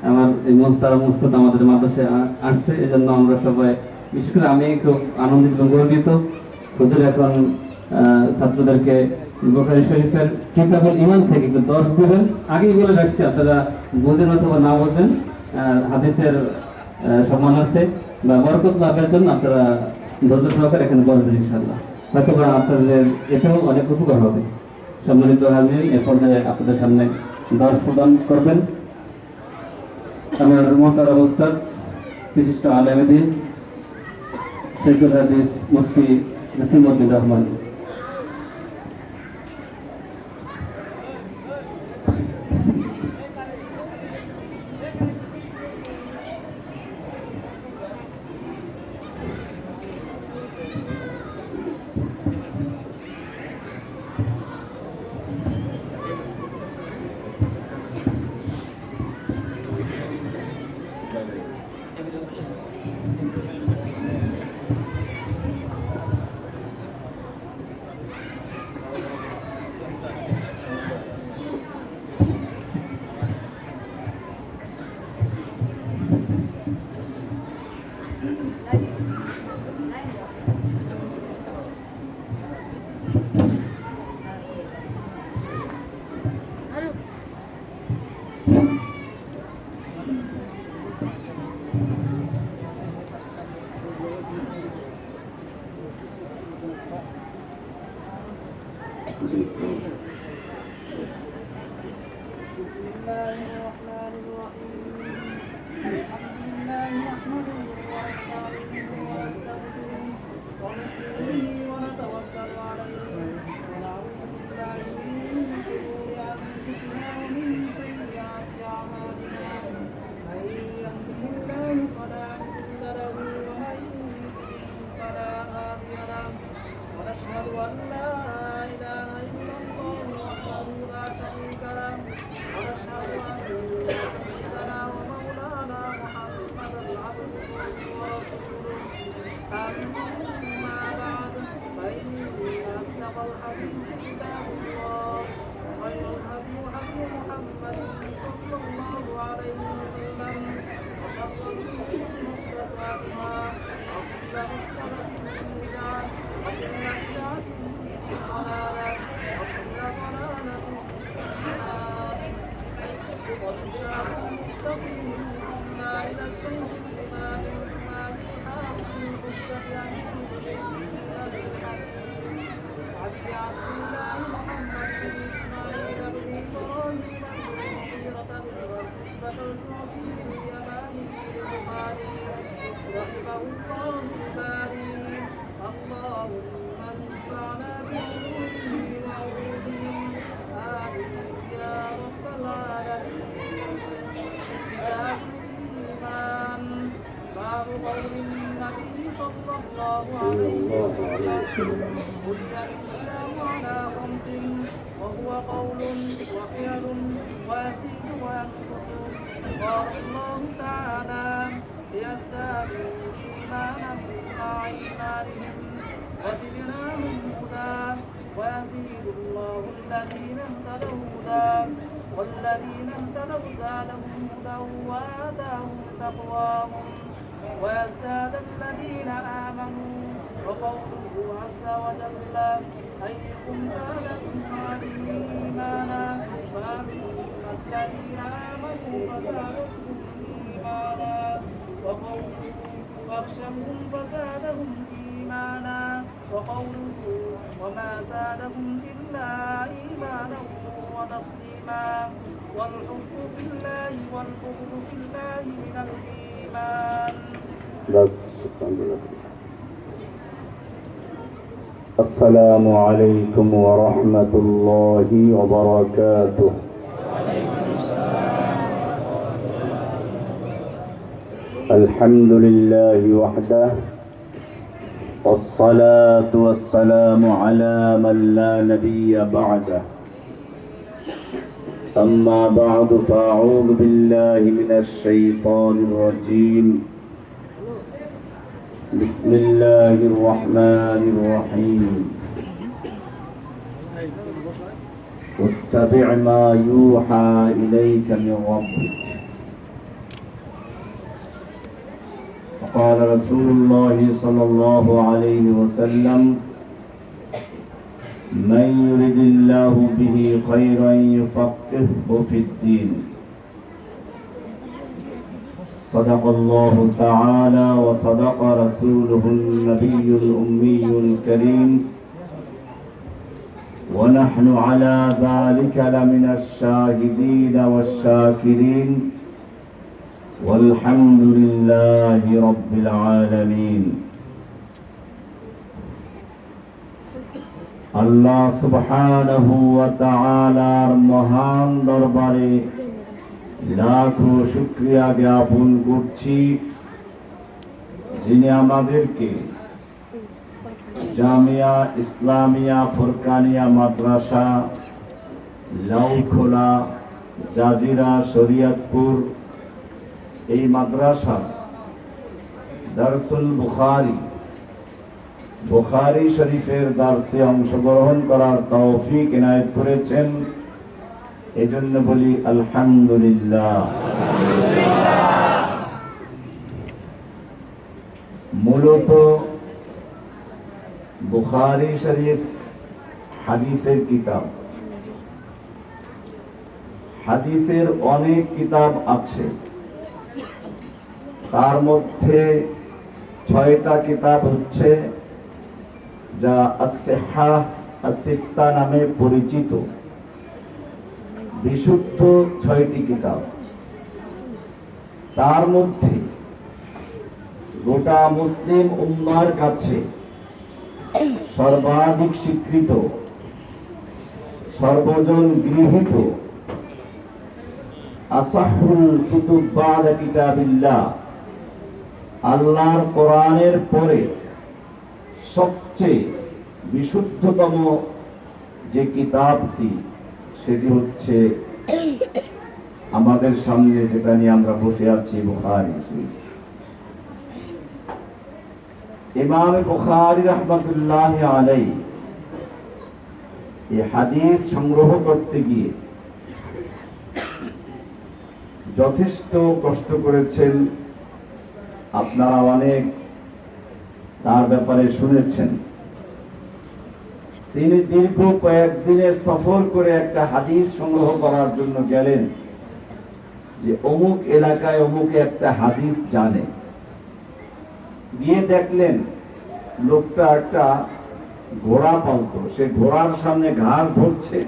আমার এই মোস্তারা মুস্তাদ আমাদের মাদ্রাসায় আসছে, এজন্য আমরা সবাই, বিশেষ করে আমি খুব আনন্দিত এবং গর্বিত। হুজুর এখন ছাত্রদেরকে বুখারী শরীফের কিতাবুল ঈমান থেকে একটু দর্শ দিবেন। আগেই বলে রাখছি, আপনারা বুঝেন অথবা না বুঝেন, হাদিসের সম্মানার্থে বা বরকত লাভের জন্য আপনারা ধৈর্য সহকারে এখানে বসবেন ইনশাআল্লাহ। হয়তো আপনাদের এতেও অনেক উপকার হবে। সম্মানিত হাজির, এ পর্যায়ে আপনাদের সামনে দর্শ প্রদান করবেন আমার মোহতারাম উস্তাদ, বিশিষ্ট আলেম দ্বীন, শেখুল হাদিস মুফতি নাসিমউদ্দিন রহমান। وهو قول وفعل ويزيد وينقص. قال الله تعالى ليزدادوا إيمانا مع إيمانهم وزدناهم هدى ويزيد الله الذين اهتدوا هدى والذين اهتدوا زادهم هدى وآتاهم تقواهم ويزداد الذين آمنوا. وقوله عز وجل أيكم زادكم هذه إيمانا فأما الذين آمنوا فزادتهم إيمانا. وقوله فاخشوهم فزادهم إيمانا. وقوله وما زادهم إلا إيمانا وتسليما. والحب في الله والبغض في الله من الإيمان. السلام عليكم ورحمة الله وبركاته. الحمد لله وحده والصلاة والسلام على من لا نبي بعده. أما بعد فأعوذ بالله من الشيطان الرجيم. بسم الله الرحمن الرحيم. واتبع ما يوحى إليك من ربك وقال رسول الله صلى الله عليه وسلم من يرد الله به خيرا يفقهه في الدين صدق الله تعالى وصدق رسوله النبي الأمي الكريم ونحن على ذلك لمن الشاهدين والشاكرين والحمد لله رب العالمين আল্লাহ সুবহানাহু ওয়া তাআলার মহান দরবারে লাখো শুকরিয়া জ্ঞাপন করছি, যিনি আমাদেরকে জামিয়া ইসলামিয়া ফুরকানিয়া মাদ্রাসা লাউখোলা জাজিরা শরীয়তপুর এই মাদ্রাসা দারসুল বুখারী শরীফের দার্সে অংশগ্রহণ করার তৌফিক ইনায়েত করেছেন। এজন্য বলি আলহামদুলিল্লাহ। মূলত বুখারী শরীফ হাদিসের কিতাব। হাদিসের অনেক কিতাব আছে, তার মধ্যে 6টা কিতাব হচ্ছে যা as-sihah as-sitta নামে পরিচিত, বিশুদ্ধ 6টি কিতাব। তার মধ্যে গোটা মুসলিম উম্মার কাছে সর্বাধিক স্বীকৃত, সর্বজন গৃহীত আসাহুল কুতুব বা'দা কিতাবিল্লাহ, আল্লাহর কোরআনের পরে সবচেয়ে বিশুদ্ধতম যে কিতাবটি, সেটি হচ্ছে আমাদের সামনে যেটা নিয়ে আমরা বসে আছি, বুখারী শরীফ। ইমাম বুখারী রাহমাতুল্লাহি আলাইহি এই হাদিস সংগ্রহ করতে গিয়ে যথেষ্ট কষ্ট করেছেন। আপনারা অনেক তার ব্যাপারে শুনেছেন। তিনি দীর্ঘ কয়েকদিনের সফর করে একটা হাদিস সংগ্রহ করার জন্য গেলেন, যে অমুক এলাকায় অমুকে একটা হাদিস জানে। গিয়ে দেখলেন লোকটা একটা ঘোড়া পালতো, সে ঘোড়ার সামনে ঘাস ধরছে,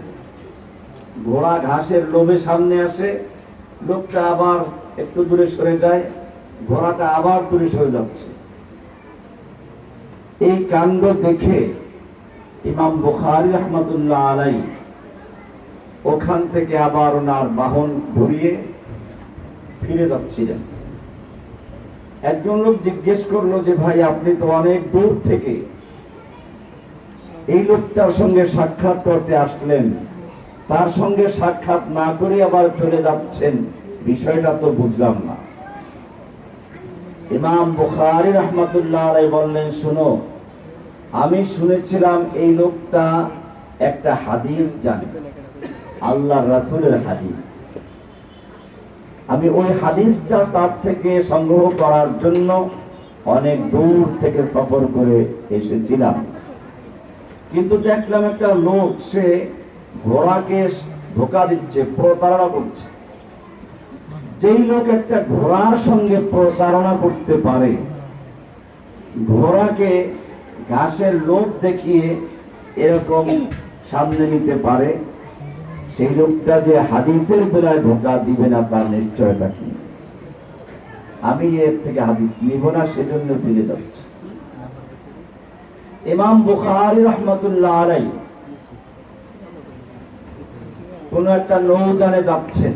ঘোড়া ঘাসের লোভে সামনে আসে, লোকটা আবার একটু দূরে সরে যায়, ঘোড়াটা আবার দূরে সরে যাচ্ছে। এই কাণ্ড দেখে ইমাম বুখারী রাহমাতুল্লাহ আলাইহি ওখান থেকে আবার ওনার বাহন ঘুরিয়ে ফিরে যাচ্ছিলেন। একজন লোক জিজ্ঞেস করলো যে ভাই, আপনি তো অনেক দূর থেকে এই লোকটার সঙ্গে সাক্ষাৎ করতে আসলেন, তার সঙ্গে সাক্ষাৎ না করে আবার চলে যাচ্ছেন, বিষয়টা তো বুঝলাম না। ইমাম বুখারী রাহমাতুল্লাহ আলাইহি বললেন, শোনো, আমি শুনেছিলাম এই লোকটা একটা হাদিস জানে, আল্লাহর রাসূলের হাদিস। আমি ওই হাদিসটা তার থেকে সংগ্রহ করার জন্য অনেক দূর থেকে সফর করে এসেছিলাম, কিন্তু দেখলাম একটা লোক সে ঘোড়াকে ধোঁকা দিচ্ছে, প্রতারণা করছে। যেই লোক একটা ঘোড়ার সঙ্গে প্রতারণা করতে পারে, ঘোড়াকে ঘাসের লোভ দেখিয়ে এরকম সামনে নিতে পারে, সেই লোকটা যে হাদিসের বেলায় ধোঁকা দিবে না তার নিশ্চয়তা কি? আমি এর থেকে হাদিস নিব না, সেজন্য ফিরে যাচ্ছি। ইমাম বুখারী রাহমাতুল্লাহ আলাইহি কোন একটা নৌযানে যাচ্ছেন,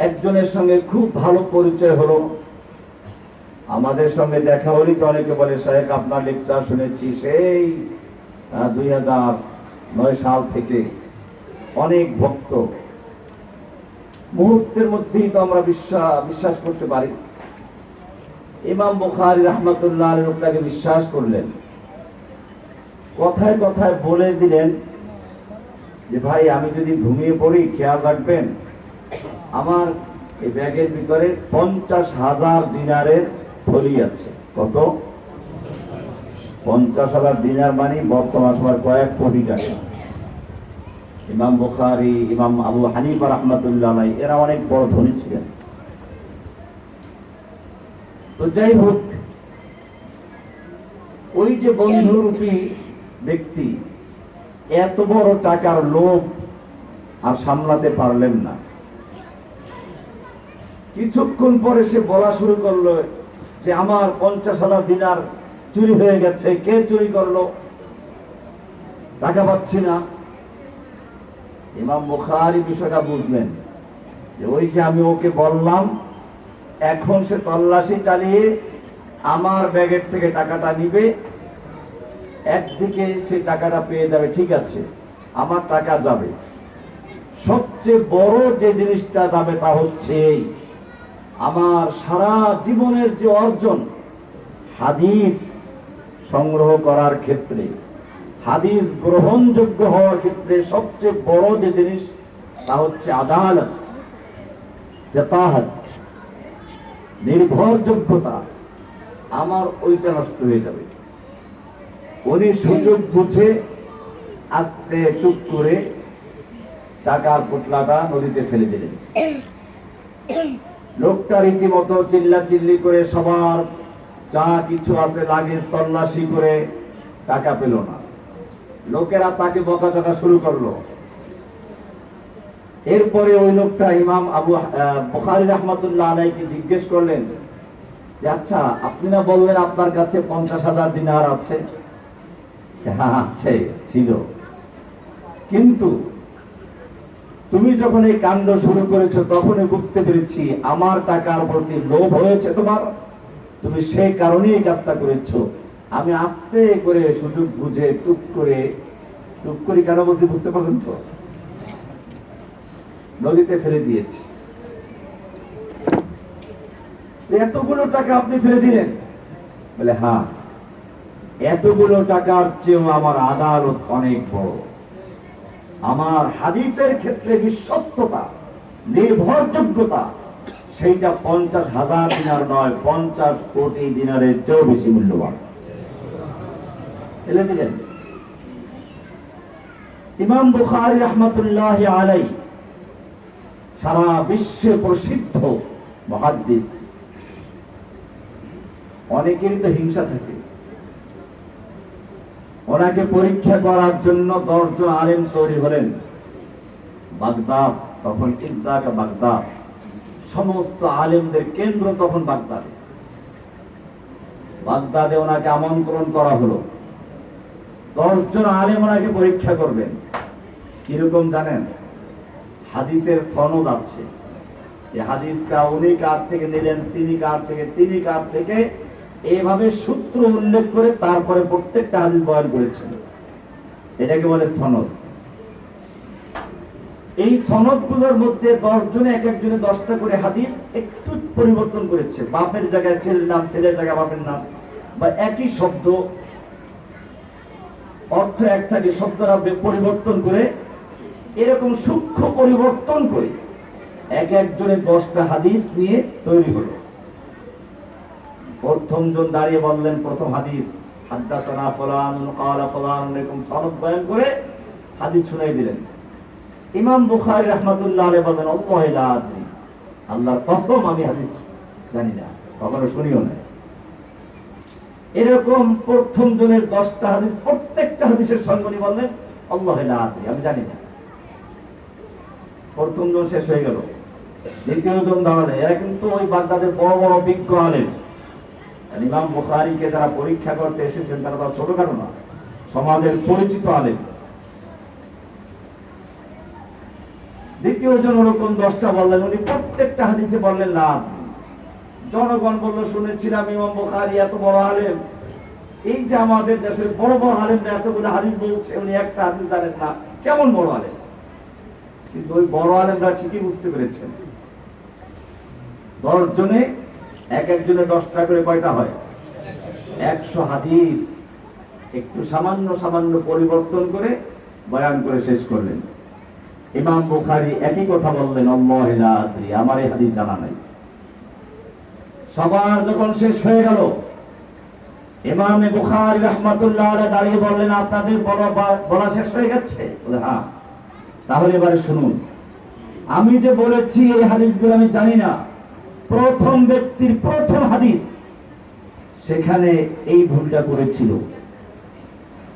একজনের সঙ্গে খুব ভালো পরিচয় হলো। আমাদের সঙ্গে দেখা হলি তো অনেকে বলে, সাহেব আপনার লেকচার শুনেছি সেই 2009 সাল থেকে, অনেক ভক্ত। মুহূর্তের মধ্যেই তো আমরা বিশ্বাস করতে পারি। ইমাম বুখারী রাহমাতুল্লাহ আলাইহি লোকটাকে বিশ্বাস করলেন, কথায় কথায় বলে দিলেন যে ভাই, আমি যদি ঘুমিয়ে পড়ি খেয়াল রাখবেন, আমার এই ব্যাগের ভিতরে 50,000 দিনারের থলি আছে। কত? 50,000 দিনার মানে বর্তমান সময়ের কয়েক কোটি টাকা। ইমাম বুখারী, ইমাম আবু হানিফা রাহমাতুল্লাহ আলাইহি এরা অনেক বড় ধনী ছিলেন। তো যাই হোক, ওই যে বন্ধুরূপী ব্যক্তি এত বড় টাকার লোভ আর সামলাতে পারলেন না। কিছুক্ষণ পরে সে বলা শুরু করলো যে আমার 50,000 দিনার চুরি হয়ে গেছে, কে চুরি করলো, টাকা পাচ্ছি না। ইমাম বুখারী বিষয়টা বুঝলেন যে ওই যে আমি ওকে বললাম, এখন সে তল্লাশি চালিয়ে আমার ব্যাগের থেকে টাকাটা নিবে, একদিকে সে টাকাটা পেয়ে যাবে, ঠিক আছে আমার টাকা যাবে। সবচেয়ে বড় যে জিনিসটা যাবে তা হচ্ছে আমার সারা জীবনের যে অর্জন, হাদিস সংগ্রহ করার ক্ষেত্রে, হাদিস গ্রহণযোগ্য হওয়ার ক্ষেত্রে সবচেয়ে বড় যে জিনিস তা হচ্ছে আদালত, জাতাহাত, নির্ভরযোগ্যতা, আমার ওইটা নষ্ট হয়ে যাবে। উনি সুযোগ বুঝে আস্তে টুক করে টাকার পুতলাটা নদীতে ফেলে দিলেন। লোকটা রীতিমতো চিল্লাচিল্লি করে সবার যা কিছু আছে লাগেজ তল্লাশি করে টাকা পেল না। লোকেরা তাকে বকাঝকা শুরু করলো। এরপরে ওই লোকটা ইমাম আবু বুখারী রাহমাতুল্লাহ আলাইহি জিজ্ঞেস করলেন যে আচ্ছা, আপনি না বললেন আপনার কাছে 50,000 দিনার আছে? হ্যাঁ আছে, ছিল, কিন্তু তুমি যখন এই কাণ্ড শুরু করেছো তখনই বুঝতে পেরেছি আমার টাকার প্রতি লোভ হয়েছে তোমার, তুমি সেই কারণেই এই কাজটা করেছো। আমি আস্তে করে সুযোগ বুঝে টুক করে কেন বলছি বুঝতে পারছেন তো, নদীতে ফেলে দিয়েছি। এতগুলো টাকা আপনি ফেলে দিলেন? বলে হ্যাঁ, এতগুলো টাকার চেয়েও আমার আদালত অনেক বড়। আমার হাদিসের ক্ষেত্রে বিশ্বস্ততা, নির্ভরযোগ্যতা, সেইটা 50,000 দিনার নয়, 50 কোটি দিনারের চেয়েও বেশি মূল্যবান। ফেলে দিলেন। ইমাম বুখারী রাহমাতুল্লাহ আলাইহি সারা বিশ্বে প্রসিদ্ধ মুহাদ্দিস। অনেকেরই তো হিংসা থাকে। ওনাকে পরীক্ষা করার জন্য 10 জন আলেম তৈরি হলেন বাগদাদ, তখন ইসরাকা বাগদাদ, সমস্ত আলেমদের কেন্দ্র তখন বাগদাদে। বাগদাদে ওনাকে আমন্ত্রণ করা হলো, 10 জন আলেম ওনাকে পরীক্ষা করবেন। কিরকম জানেন? হাদিসের সনদ আছে, এই হাদিসটা উনি কার থেকে নিলেন, তিনি কার থেকে, এইভাবে সূত্র উল্লেখ করে তারপরে প্রত্যেকটা হাদিস বয়ান করেছেন। এটাকে বলে সনদ। এই সনদগুলোর মধ্যে 10 জনে এক একজনে 10টা করে হাদিস একটু পরিবর্তন করেছে, বাপের জায়গায় ছেলের নাম, ছেলের জায়গায় বাপের নাম, বা একই শব্দ অর্থ এক থাকে, শব্দটা পরিবর্তন করে, এরকম সূক্ষ্ম পরিবর্তন করে এক একজনে 10টা হাদিস নিয়ে তৈরি হলো। প্রথম জন দাঁড়িয়ে বললেন প্রথম হাদিস, হাদাসানা ফুলান ক্বালা ফুলান, এরকম সনদ বয়ান করে হাদিস শুনাই দিলেন। ইমাম বুখারী রাহমাতুল্লাহ আলাইহি বলেন আল্লাহু লা আদরি, আল্লাহর কসম আমি হাদিস জানি না, কখনো শুনিও না। এরকম প্রথম জনের 10টা হাদিস, প্রত্যেকটা হাদিসের সঙ্গে বললেন আল্লাহু লা আদরি, আমি জানি না। প্রথম জন শেষ হয়ে গেল, দ্বিতীয় জন দাঁড়ালেন। এরা কিন্তু ওই বাগদাদের বড় বড় বিজ্ঞ আলেম। ইমাম বুখারীকে যারা পরীক্ষা করতে এসেছেন তারা তো ছোটখাটো না, সমাজের পরিচিত আলেম। দ্বিতীয় জন ওরকম 10টা বললেন, উনি প্রত্যেকটা হাদিসে বললেন না। জনগণ বলল শুনেছিলাম ইমাম বুখারী এত বড় আলেম, এই যে আমাদের দেশের বড় বড় আলেমরা এতগুলো হাদিস বলছে, উনি একটা হাদিস জানেন না, কেমন বড় আলেম। কিন্তু ওই বড় আলেমরা ঠিকই বুঝতে পেরেছেন 10 জনে এক একজনে 10টা করে কয়টা হয়? 100 হাদিস একটু সামান্য পরিবর্তন করে বয়ান করে শেষ করলেন। ইমাম বুখারী একই কথা বললেন, আল্লাহু লা আদরি, আমার এই হাদিস জানা নাই। সবার যখন শেষ হয়ে গেল, ইমাম বুখারী রাহমাতুল্লাহ আলাইহি দাঁড়িয়ে বললেন, আপনাদের বলা শেষ হয়ে গেছে? বলে হ্যাঁ। তাহলে এবারে শুনুন, আমি যে বলেছি এই হাদিসগুলো আমি জানি না, প্রথম ব্যক্তির প্রথম হাদিস, সেখানে এই ভুলটা করেছিল,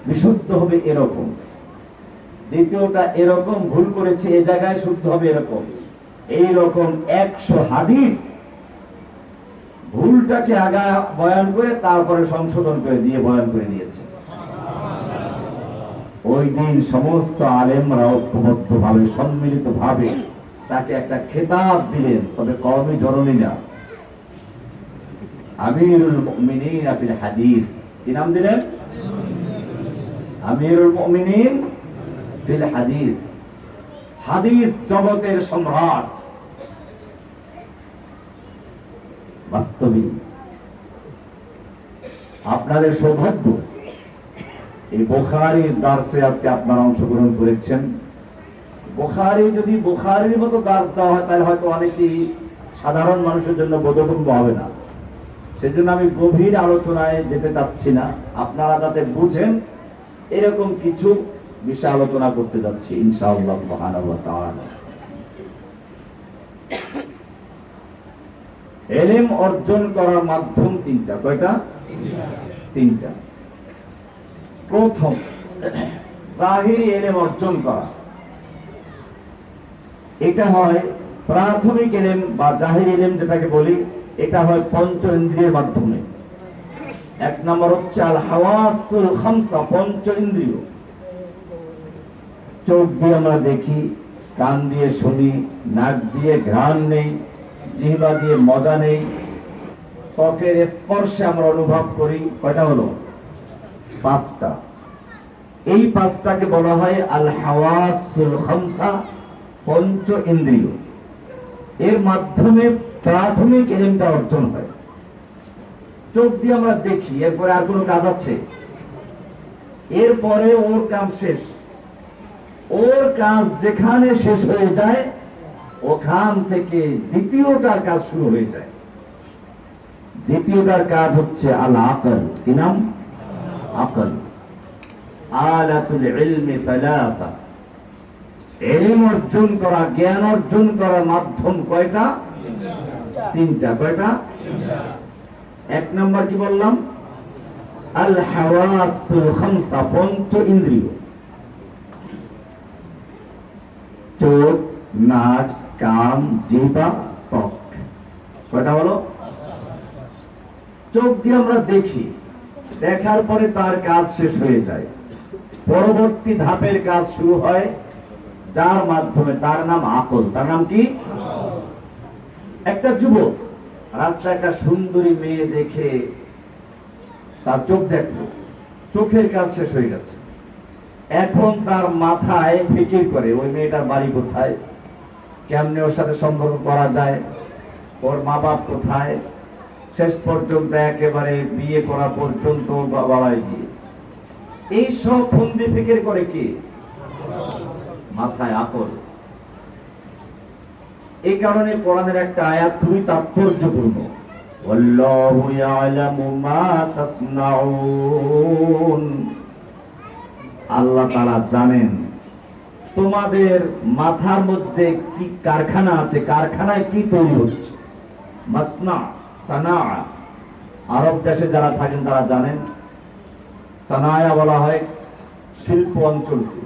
বিশুদ্ধ হবে এরকম। দ্বিতীয়টা এরকম ভুল করেছে, এ জায়গায় শুদ্ধ হবে এরকম। এইরকম 100 হাদিস ভুলটাকে আগা বয়ান করে তারপরে সংশোধন করে দিয়ে বয়ান করে দিয়েছে। ওই দিন সমস্ত আলেমরা ঐক্যবদ্ধ ভাবে, সম্মিলিত ভাবে তাকে একটা খেতাব দিলেন, তবে কওমি জননী না, আমিরুল মুমিনিন ফিল হাদিস। কি নাম দিলেন? আমিরুল মুমিনিন ফিল হাদিস, হাদিস জগতের সম্রাট। বাস্তবিক আপনাদের সৌভাগ্য, এই বুখারীর দার্সে আজকে আপনারা অংশগ্রহণ করেছেন। বুখারী যদি বুখারীর মতো দার্স দেওয়া হয়, তাহলে হয়তো অনেকেই সাধারণ মানুষের জন্য বোধগম্য হবে না। সেজন্য আমি গভীর আলোচনায় যেতে চাচ্ছি না, আপনারা যাতে বুঝেন এরকম কিছু বিষয় আলোচনা করতে যাচ্ছি ইনশাআল্লাহ সুবহানাহু ওয়া তাআলা। ইলম অর্জন করার মাধ্যম তিনটা। কয়টা? তিনটা। প্রথম, জাহিরি ইলম অর্জন করা। এটা হয় প্রাথমিক ইলম বা জাহিরি ইলম যেটাকে বলি, এটা হয় পঞ্চ ইন্দ্রিয়ের মাধ্যমে। এক নম্বর হচ্ছে আল হাওয়াসুল খামসা, পঞ্চ ইন্দ্রিয়। চোখ দিয়ে আমরা দেখি, কান দিয়ে শুনি, নাক দিয়ে ঘ্রাণ নেই, জিহ্বা দিয়ে মজা নেই, ত্বকের স্পর্শে আমরা অনুভব করি। কয়টা হলো? 5টা। এই 5টাকে বলা হয় আল হাওয়াসুল খামসা, পঞ্চ ইন্দ্রিয়। এর মাধ্যমে প্রাথমিক ইলমটা অর্জন হয়। চোখ দিয়ে আমরা দেখি, এরপরে আর কোনো কাজ আছে? এরপরে ওর কাজ শেষ। ওর কাজ যেখানে শেষ হয়ে যায়, ওখান থেকে দ্বিতীয়টার কাজ শুরু হয়ে যায়। দ্বিতীয়টার কাজ হচ্ছে আল আকল। কি নাম? আকল। আলাতুল ইলমি সালাসা, ইলম অর্জন করা, জ্ঞান অর্জন করার মাধ্যম কয়টা? 3টা। কয়টা? 1 নম্বর কি বললাম? আল হাওয়াসুল খামসা, পঞ্চ ইন্দ্রিয়। চোখ, নাক, কান, জিহ্বা, ত্বক। কয়টা হলো? চোখ দিয়ে আমরা দেখি, দেখার পরে তার কাজ শেষ হয়ে যায়। পরবর্তী ধাপের কাজ শুরু হয়, যার মাধ্যমে, তার নাম আকল। তার নাম কি? একটা যুবক রাস্তায় একটা সুন্দরী মেয়ে দেখে তার চোখ দেখলো, চোখের কাজ শেষ হয়ে গেছে। এখন তার মাথায় ফিকির করে ওই মেয়েটার বাড়ি কোথায়, কেমনে ওর সাথে সম্পর্ক করা যায়, ওর মা বাপ কোথায়, শেষ পর্যন্ত একেবারে বিয়ে করা পর্যন্ত বাবায় গিয়ে এই সব ফন্দি ফিকির করে কি? মাথায় আকল। এই কারণে কোরআনের একটা আয়াত খুবই তাৎপর্যপূর্ণ, আল্লাহু ইয়ালামু মা তাসনাউন। আল্লাহ তাআলা জানেন তোমাদের মাথার মধ্যে কি কারখানা আছে, কারখানায় কি তৈরি হচ্ছে। মাসনা, সানা, আরব দেশে যারা থাকেন তারা জানেন, সানায়া বলা হয় শিল্প অঞ্চলকে,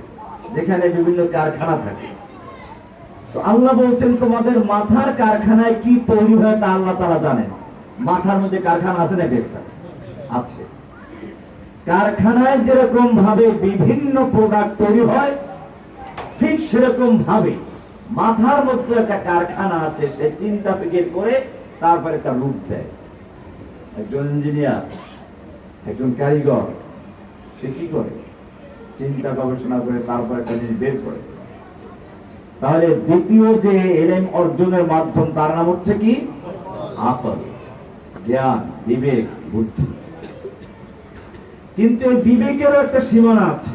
যেখানে বিভিন্ন কারখানা থাকে। তো আল্লাহ বলছেন তোমাদের মাথার কারখানায় কি তৈরি হয় তা আল্লাহ তাআলা জানেন। মাথার মধ্যে কারখানা আছে নাকি? একটা আছে। কারখানায় যেরকম ভাবে বিভিন্ন প্রোডাক্ট তৈরি হয়, ঠিক সেরকম ভাবে মাথার মধ্যে একটা কারখানা আছে। সে চিন্তা ফিকির করে তারপরে তার রূপ দেয়। একজন ইঞ্জিনিয়ার, একজন কারিগর, সে কি করে? চিন্তা গবেষণা করে তারপরে একটা জিনিস বের করে। তাহলে দ্বিতীয় যে ইলম অর্জনের মাধ্যম, তার নাম হচ্ছে কি? আকল, জ্ঞান, বিবেক, বুদ্ধি। কিন্তু এই বিবেকেরও একটা সীমানা আছে,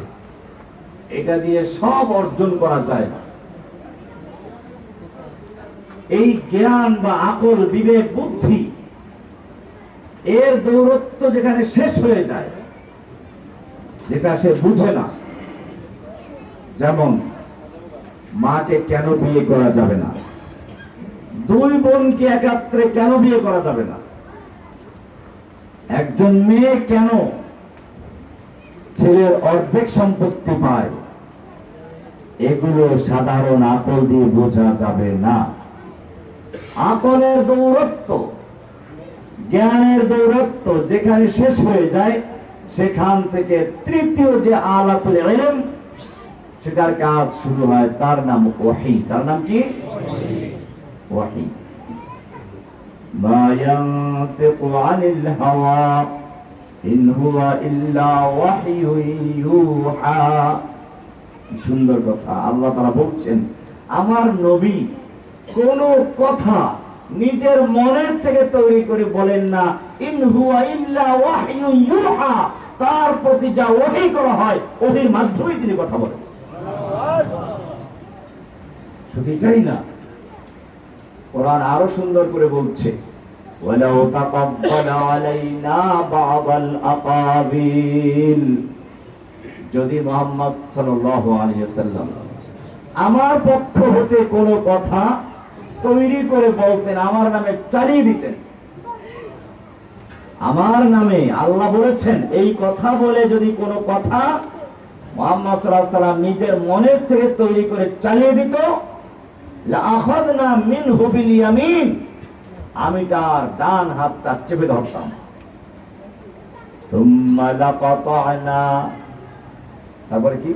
এটা দিয়ে সব অর্জন করা যায় না। এই জ্ঞান বা আকল, বিবেক, বুদ্ধি এর দৌরত্ব যেখানে শেষ হয়ে যায়, যেটা সে বুঝে না, যেমন মাকে কেন বিয়ে করা যাবে না, দুই বোনকে একাত্রে কেন বিয়ে করা যাবে না, একজন মেয়ে কেন ছেলের অর্ধেক সম্পত্তি পায়, এগুলো সাধারণ আকল দিয়ে বোঝা যাবে না। আকলের দৌরত্ব, জ্ঞানের দৌরত্ব যেখানে শেষ হয়ে যায়, সেখান থেকে তৃতীয় যে আলাতুল ইলম, সেটার কাজ শুরু হয়, তার নাম ওহী। তার নাম কি? ওহী। মা ইয়ানতিকু আনিল হাওয়া ইন হুয়া ইল্লা ওয়াহয়ুন ইউহা। সুন্দর কথা। আল্লাহ তাআলা বলছেন, আমার নবী কোন কথা নিজের মনের থেকে তৈরি করে বলেন না, ইন হুয়া ইল্লা ওয়াহয়ুন ইউহা, তার প্রতি যা ওহী করা হয় ওহীর মাধ্যমে তিনি কথা বলেন। শুধু এটাই না, কোরআন আরো সুন্দর করে বলছে, ওয়ালাউ তাকাব্বালা আলাইনা বা'দাল আকাবিল, যদি মুহাম্মদ সাল্লাল্লাহু আলাইহি ওয়াসাল্লাম আমার পক্ষ হতে কোনো কথা তৈরি করে বলতেন, আমার নামে চালিয়ে দিতেন, আমার নামে আল্লাহ বলেছেন এই কথা বলে যদি কোনো কথা মুহাম্মদ সাল্লাল্লাহু আলাইহি ওয়াসাল্লাম নিজের মনের থেকে তৈরি করে চালিয়ে দিত, লাআখাযনা মিনহু বিল ইয়ামিন, আমি তার ডান হাতটা চেপে ধরতাম, সুম্মা লাকাতা'না, তারপরে কি,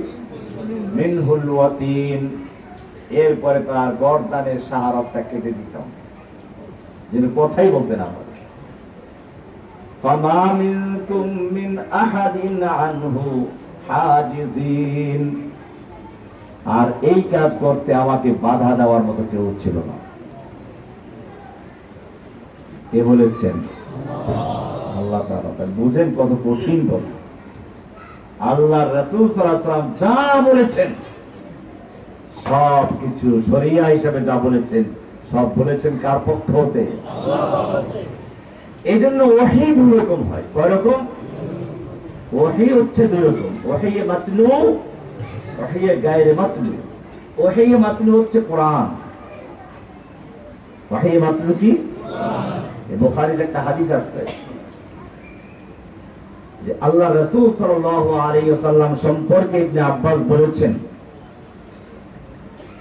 মিনহুল ওয়াতিন, এরপরে তার গর্দানের শাহরতটা কেটে দিতাম, যেন কথাই বলতে না পারে। ফামা মিনকুম মিন আহাদিন আনহু হাজিজিন, আর এই কাজ করতে আমাকে বাধা দেওয়ার মতো কেউ ছিল না। কে বলেছেন? আল্লাহ তাআলা। বুঝেন কত কঠিন কথা। আল্লাহ রাসূল সাল্লাল্লাহু আলাইহি ওয়াসাল্লাম যা বলেছেন, সব কিছু শরিয়া হিসেবে যা বলেছেন, সব বলেছেন কার পক্ষ হতে? এই জন্য ওহী দুই রকম হয়। কয় রকম? ওহী হচ্ছে দুই রকম, ওহী মাতলু, ওহী গায়রে মাতলু। ওহী মাতলু হচ্ছে কোরআন। ওহী মাতলু কি? বুখারীর একটা হাদিস আছে যে আল্লাহ রাসূল সাল্লাল্লাহু আলাইহি ওয়াসাল্লাম সম্পর্কে ইবনে আব্বাস বলেছেন,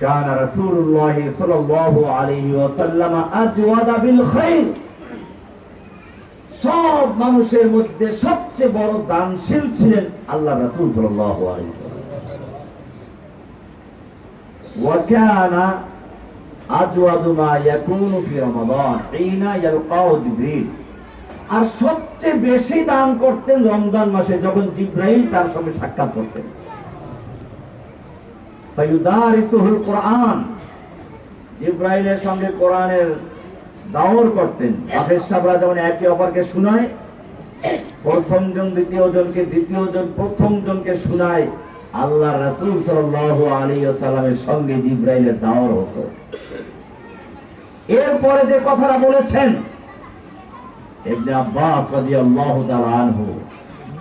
কানা রাসূলুল্লাহ সাল্লাল্লাহু আলাইহি ওয়াসাল্লাম আজওয়াদা বিল খায়র, সব মানুষের মধ্যে সবচেয়ে বড় দানশীল ছিলেন আল্লাহ রাসূল সাল্লাল্লাহু আলাইহি ওয়াসাল্লাম। ওয়া কানা আজওয়াদু মা ইয়াকুনু ফি রমাদান হিনা ইয়ালকাউ জিবরিল, আর সবচেয়ে বেশি দান করতেন রমজান মাসে, যখন জিবরাইল তার সঙ্গে সাক্ষাৎ করতেন। ফায়ুদারিসুল কোরআন, জিবরাইলের সঙ্গে কোরআনের দাওর করতেন। হাফেজ সাহেবরা যেমন একে অপরকে শোনায়, প্রথম জন দ্বিতীয় জনকে, দ্বিতীয় জন প্রথম জনকে শোনায়, আল্লাহ রাসূল সাল্লাল্লাহু আলাইহি ওয়াসাল্লামের সঙ্গে জিবরাইলের দাওর হতো। এরপরে যে কথাটা বলেছেন ইবনে আব্বাস রাদিয়াল্লাহু তাআলা আনহু,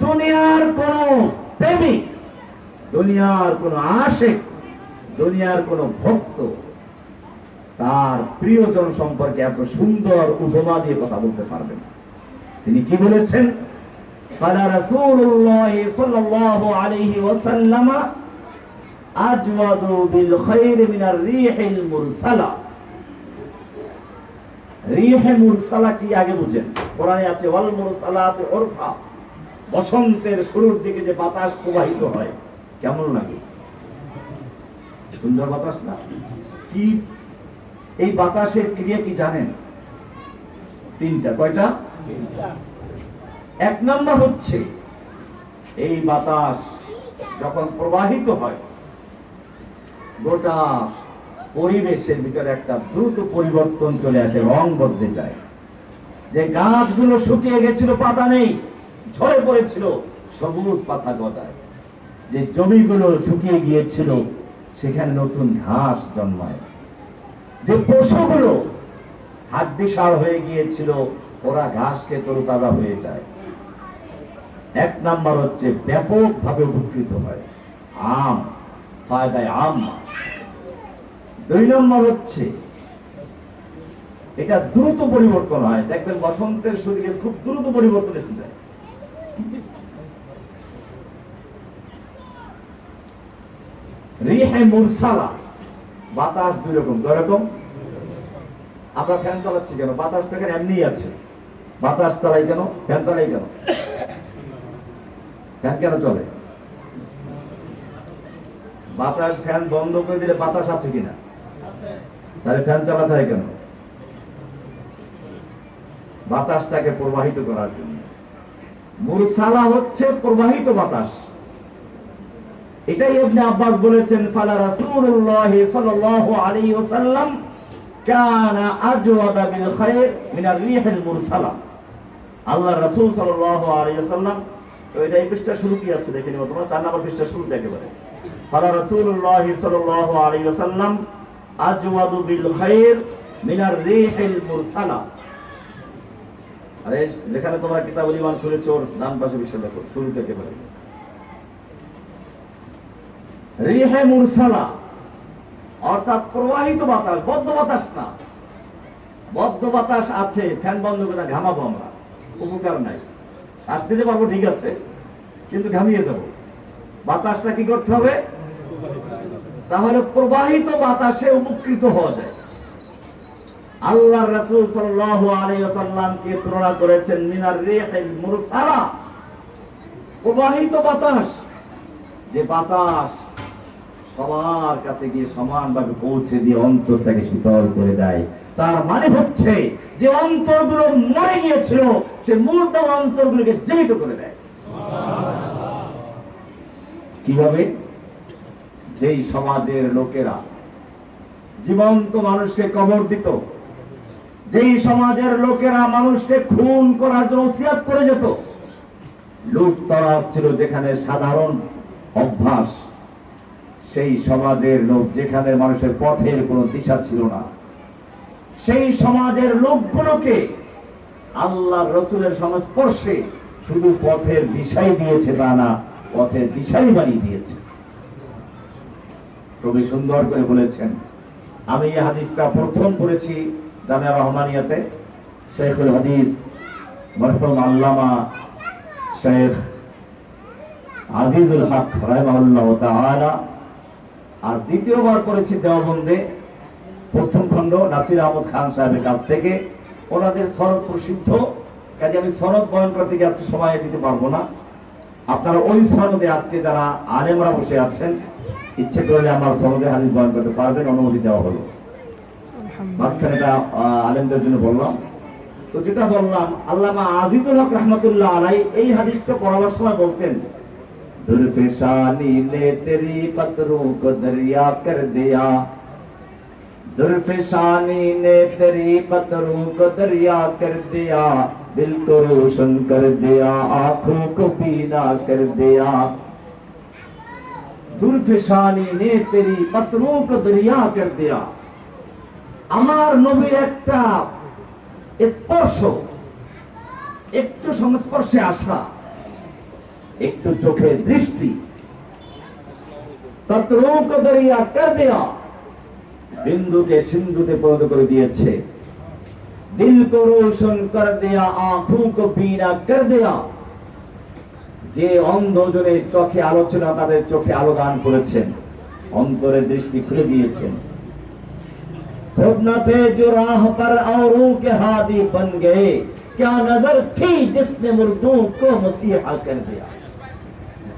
দুনিয়ার কোন প্রেমিক, দুনিয়ার কোন আশিক, দুনিয়ার কোন ভক্ত তার প্রিয়জন সম্পর্কে এত সুন্দর উপমা দিয়ে কথা বলতে পারবেন। তিনি কি বলেছেন? قال رسول الله صلى الله عليه وسلم أجود بالخير من الريح المرسلة। রিহ মুরসালা কি আগে বুঝেন? কোরআনে আছে ওয়াল মুরসালাত উরফা, বসন্তের শুরুর দিকে যে বাতাস প্রবাহিত হয়, কেমন লাগে? সুন্দর বাতাস না? কি এই বাতাসের ক্রিয়া কি জানেন? তিনটা। কয়টা? এক নম্বর হচ্ছে এই বাতাস যখন প্রবাহিত হয়, গোটা পরিবেশের ভিতরে একটা দ্রুত পরিবর্তন চলে আসে, রং বদলে যায়। যে গাছগুলো শুকিয়ে গেছিল, পাতা নেই, ঝরে পড়েছিল, সবুজ পাতা গজায়। যে জমিগুলো শুকিয়ে গিয়েছিল, সেখানে নতুন ঘাস জন্মায়। যে পশুগুলো হাড্ডিসার হয়ে গিয়েছিল ওরা ঘাস খেয়ে তরুতাজা হয়ে যায়। এক নাম্বার হচ্ছে ব্যাপকভাবে উপকৃত হয়, আম ফায়দায় আম। দুই নম্বর হচ্ছে এটা দ্রুত পরিবর্তন হয়, দেখবেন বসন্তের শরীরে খুব দ্রুত পরিবর্তন এসে যায়। রিহে মুরসালা, বাতাস দুই রকম। দুই রকম। আমরা ফ্যান চালাচ্ছি কেন? বাতাস তো এখানে এমনি আছে। বাতাস চালাই কেন? ফ্যান চালাই কেন? ফ্যান কেন চলে? বাতাস ফ্যান বন্ধ করে দিলে বাতাস আছে কিনা? তাহলে ফ্যান চালাতে হয় কেন? বাতাসটাকে প্রবাহিত করার জন্য। মুরসালা হচ্ছে প্রবাহিত বাতাস। এটাই ইবনে আব্বাস বলেছেন, ফালা রাসূলুল্লাহ সাল্লাল্লাহু আলাইহি ওয়াসাল্লাম কানা আজওয়াদা বিল খায়র মিনার রিহিল মুরসালা। আল্লাহ রাসূল সাল্লাল্লাহু আলাইহি ওয়াসাল্লাম, তো এটা এই পৃষ্ঠা শুরু কি আছে দেখে নিও তোমরা, 4 নম্বর পৃষ্ঠা শুরুতে একেবারে। ফালা রাসূলুল্লাহ সাল্লাল্লাহু আলাইহি ওয়াসাল্লাম আজওয়াদু বিল খায়র মিনার রিহিল মুরসালা। আরে যেখানে তোমরা কিতাবুল ঈমান খুলেছো ওর ডান পাশে বিষয় দেখো, শুরুতে একেবারে রিহে মুরসালা অর্থাৎ প্রবাহিত বাতাস, বদ্ধ বাতাস না। বদ্ধ বাতাস আছে, ফ্যান বন্ধ করে ঘামাবো আমরা, উপকার নাই। শ্বাস নিতে পারবো ঠিক আছে, কিন্তু ঘামিয়ে যাব। বাতাসটা কি করতে হবে? তাহলে প্রবাহিত বাতাসে উপকৃত হওয়া যায়। আল্লাহ রাসূল সাল্লাল্লাহু আলাইহি ওয়াসাল্লামকে তুলনা করেছেন মিনার রিহিল মুরসালা, প্রবাহিত বাতাস। যে বাতাস সবার কাছে গিয়ে সমানভাবে পৌঁছে দিয়ে অন্তরটাকে শীতল করে দেয়। তার মানে হচ্ছে যে অন্তরগুলো মরে গিয়েছিল সে মুর্দা অন্তরগুলোকে জীবিত করে দেয়। কিভাবে? যেই সমাজের লোকেরা জীবন্ত মানুষকে কবর দিত, যেই সমাজের লোকেরা মানুষকে খুন করার জন্য ওসিয়ত করে যেত, লুটতরাজ ছিল যেখানে সাধারণ অভ্যাস, সেই সমাজের লোক যেখানে মানুষের পথের কোনো দিশা ছিল না, সেই সমাজের লোকগুলোকে আল্লাহ রসুলের সংস্পর্শে শুধু পথের দিশাই দিয়েছে তা না, পথের দিশাই বানিয়ে দিয়েছে। খুবই সুন্দর করে বলেছেন। আমি এই হাদিসটা প্রথম পড়েছি জামিয়া রহমানিয়াতে, শেখুল হাদিস মরহুম আল্লামা শেখ আজিজুল হক রাহিমাহুল্লাহ তাআলা, আর দ্বিতীয়বার পড়েছি দেওবন্দে প্রথম খণ্ড নাসির আহমদ খান সাহেবের কাছ থেকে। ওনাদের সনদ প্রসিদ্ধ, কাজে আমি সনদ বয়ান করতে গিয়ে আজকে সময় দিতে পারবো না। আপনারা ওই সনদে আজকে যারা আলেমরা বসে আছেন ইচ্ছে করলে আমার সনদে হাদিস বয়ান করতে পারবেন, অনুমতি দেওয়া হলো। মাঝখানে এটা আলেমদের জন্য বললাম। তো যেটা বললাম, আল্লামা আজিজুল হক রহমতুল্লাহ আলাই এই হাদিসটা পড়াবার সময় বলতেন, दुर्फिशानी ने तेरी पत्रों को दरिया कर दिया, दुर्फिशानी ने तेरी पत्रों को दरिया कर दिया, दिल को रोशन कर दिया, आंखों को पीना कर दिया। दुर्फिशानी ने तेरी पत्रों को दरिया कर दिया। আমার নবীর একটা স্পর্শ, একটু সংস্পর্শে আসা, একটু চোখের দৃষ্টি, তত্রোं को दरिया कर दिया, বিন্দুকে সিন্ধুতে পরিণত করে দিয়েছে। দিল को रोशन कर दिया, आंखों को बीना कर दिया। যে অন্ধজনের চোখে আলো ছিল না তাদের চোখে আলো দান করেছেন, অন্তরের দৃষ্টি খুলে দিয়েছেন। खुद न थे जो राह पर औरों के हादी बन गए, क्या नजर थी जिसने मुर्दों को मसीहा कर दिया।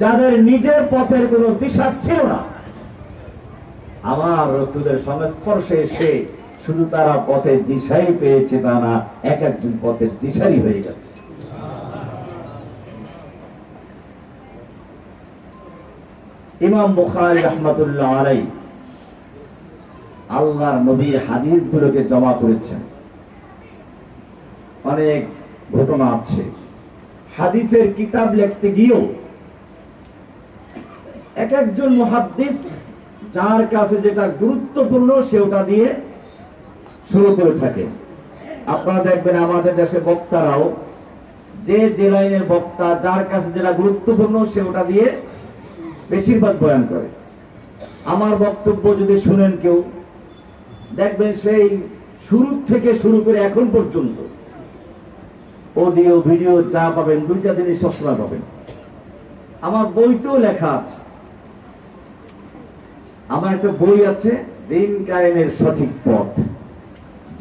যাদের নিজের পথের কোনো দিশা ছিল না, আমার রাসূলের সংস্পর্শে এসে শুধু তারা পথের দিশাই পেয়েছে তা না, এক একজন পথের দিশারি হয়ে গেছে। ইমাম বুখারী রাহমাতুল্লাহ আলাইহি আল্লাহর নবীর হাদিসগুলোকে জমা করেছেন। অনেক ঘটনা আছে। হাদিসের কিতাব লিখতে গিয়েও এক একজন মুহাদ্দিস যার কাছে যেটা গুরুত্বপূর্ণ সে ওটা দিয়ে শুরু করে থাকে। আপনারা দেখবেন আমাদের দেশে বক্তারাও যে লাইনের বক্তা, যার কাছে যেটা গুরুত্বপূর্ণ সে ওটা দিয়ে বেশিরভাগ বয়ান করে। আমার বক্তব্য যদি শুনেন কেউ, দেখবেন সেই শুরু থেকে শুরু করে এখন পর্যন্ত অডিও ভিডিও যা পাবেন, দুইটা জিনিস সবসময় পাবেন। আমার বইতেও লেখা আছে, আমার একটা বই আছে দিন কায়েমের সঠিক পথ,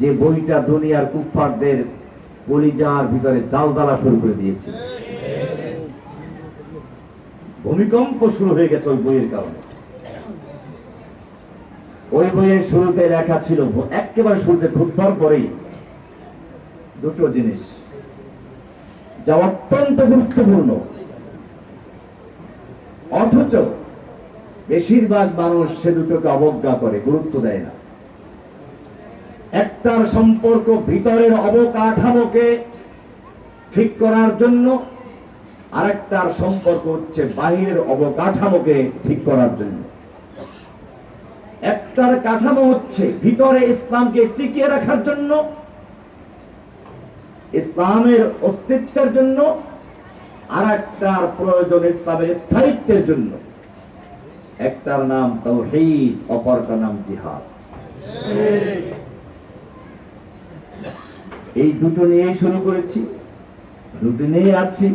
যে বইটা দুনিয়ার কুফফারদের কলিজার ভিতরে জালজালা শুরু করে দিয়েছে। ভূমিকম্প শুরু হয়ে গেছে ওই বইয়ের কারণে। ওই বইয়ের শুরুতে লেখা ছিল, একেবারে শুরুতে ঢুকবার পরেই দুটো জিনিস যা অত্যন্ত গুরুত্বপূর্ণ, অথচ বেশিরভাগ মানুষ সে দুটোকে অবজ্ঞা করে, গুরুত্ব দেয় না। একটার সম্পর্ক ভিতরের অবকাঠামোকে ঠিক করার জন্য, আরেকটার সম্পর্ক হচ্ছে বাহিরের অবকাঠামোকে ঠিক করার জন্য। একটার কাঠামো হচ্ছে ভিতরে ইসলামকে টিকিয়ে রাখার জন্য, ইসলামের অস্তিত্বের জন্য, আর একটার প্রয়োজন ইসলামের স্থায়িত্বের জন্য। একটার নাম তাওহীদ, অপরটার নাম জিহাদ। এই দুটো নিয়েই শুরু করেছি, দুটো নিয়ে আছি,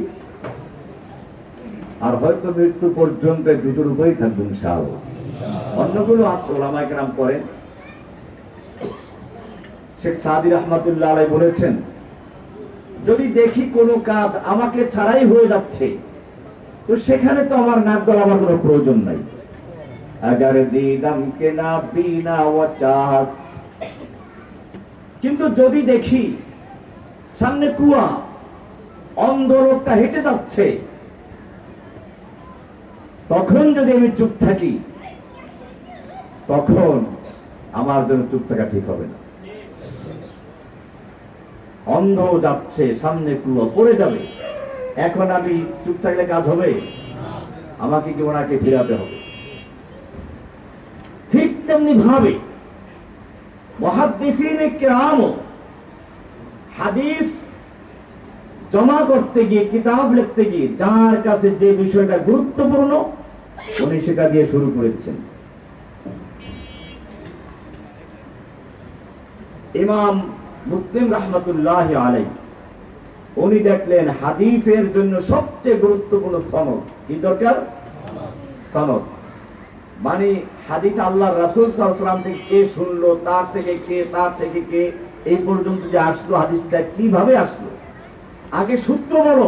আর হয়তো মৃত্যু পর্যন্ত দুটোর উপরেই থাকবো ইনশাআল্লাহ। অন্যগুলো আছে, ওলামায়ে কেরাম করেন। শেখ সাদি রহমাতুল্লাহ আলাইহি বলেছেন, যদি দেখি কোনো কাজ আমাকে ছাড়াই হয়ে যাচ্ছে, তো সেখানে তো আমার নাক গলাবার কোনো প্রয়োজন নাই। আগার দিদাম কে না বিনা ওয়াচাস, কিন্তু যদি দেখি সামনে কুয়া, অন্ধ লোকটা হেঁটে যাচ্ছে, তখন যদি আমি চুপ থাকি, তখন আমার জন্য চুপ থাকা ঠিক হবে না। অন্ধ যাচ্ছে, সামনে কুয়া, পড়ে যাবে, এখন আমি চুপ থাকলে কাজ হবে? আমাকে কি ওনাকে ফিরাতে হবে। ঠিক তেমনি ভাবে মুহাদ্দিসিনে কিরাম হাদিস জমা করতে গিয়ে, কিতাব লিখতে গিয়ে, যার কাছে যে বিষয়টা গুরুত্বপূর্ণ উনি সেটা দিয়ে শুরু করেছেন। ইমাম মুসলিম রাহমাতুল্লাহি আলাইহি উনি দেখলেন হাদিসের জন্য সবচেয়ে গুরুত্বপূর্ণ সনদ কি দরকার? সনদ মানে হাদিস আল্লাহর রাসূল সাল্লাল্লাহু আলাইহি ওয়াসাল্লাম থেকে কে শুনলো, তার থেকে কে, তার থেকে কে, এই পর্যন্ত যে আসলো, হাদিসটা কিভাবে আসলো, আগে সূত্র বলো।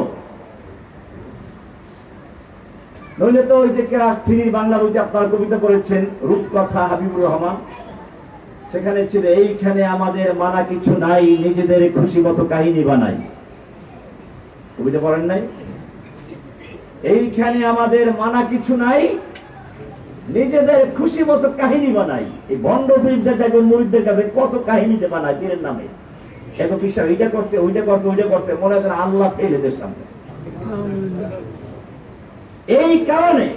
নইলে তো ওই যে কেরাসিনীর বাংলা বইতে আপনারা কবিতা পড়েছেন, রূপকথা হাবিবুর রহমান, সেখানে ছিল এইখানে আমাদের মানা কিছু নাই, নিজেদের খুশি মতো কাহিনী বানাই। কবিতা পড়েন নাই? এইখানে আমাদের মানা কিছু নাই, নিজেদের খুশি মতো কাহিনী বানাই। এই ভণ্ড পীরদের দেখবেন মুরিদদের কাছে কত কাহিনী যে বানায় পীরের নামে, এত বিশ্বাস, এইটা করছে, ওইটা করছে, ওইটা করছে, মনে করেন আল্লাহ ফেল এদের সামনে। এই কারণে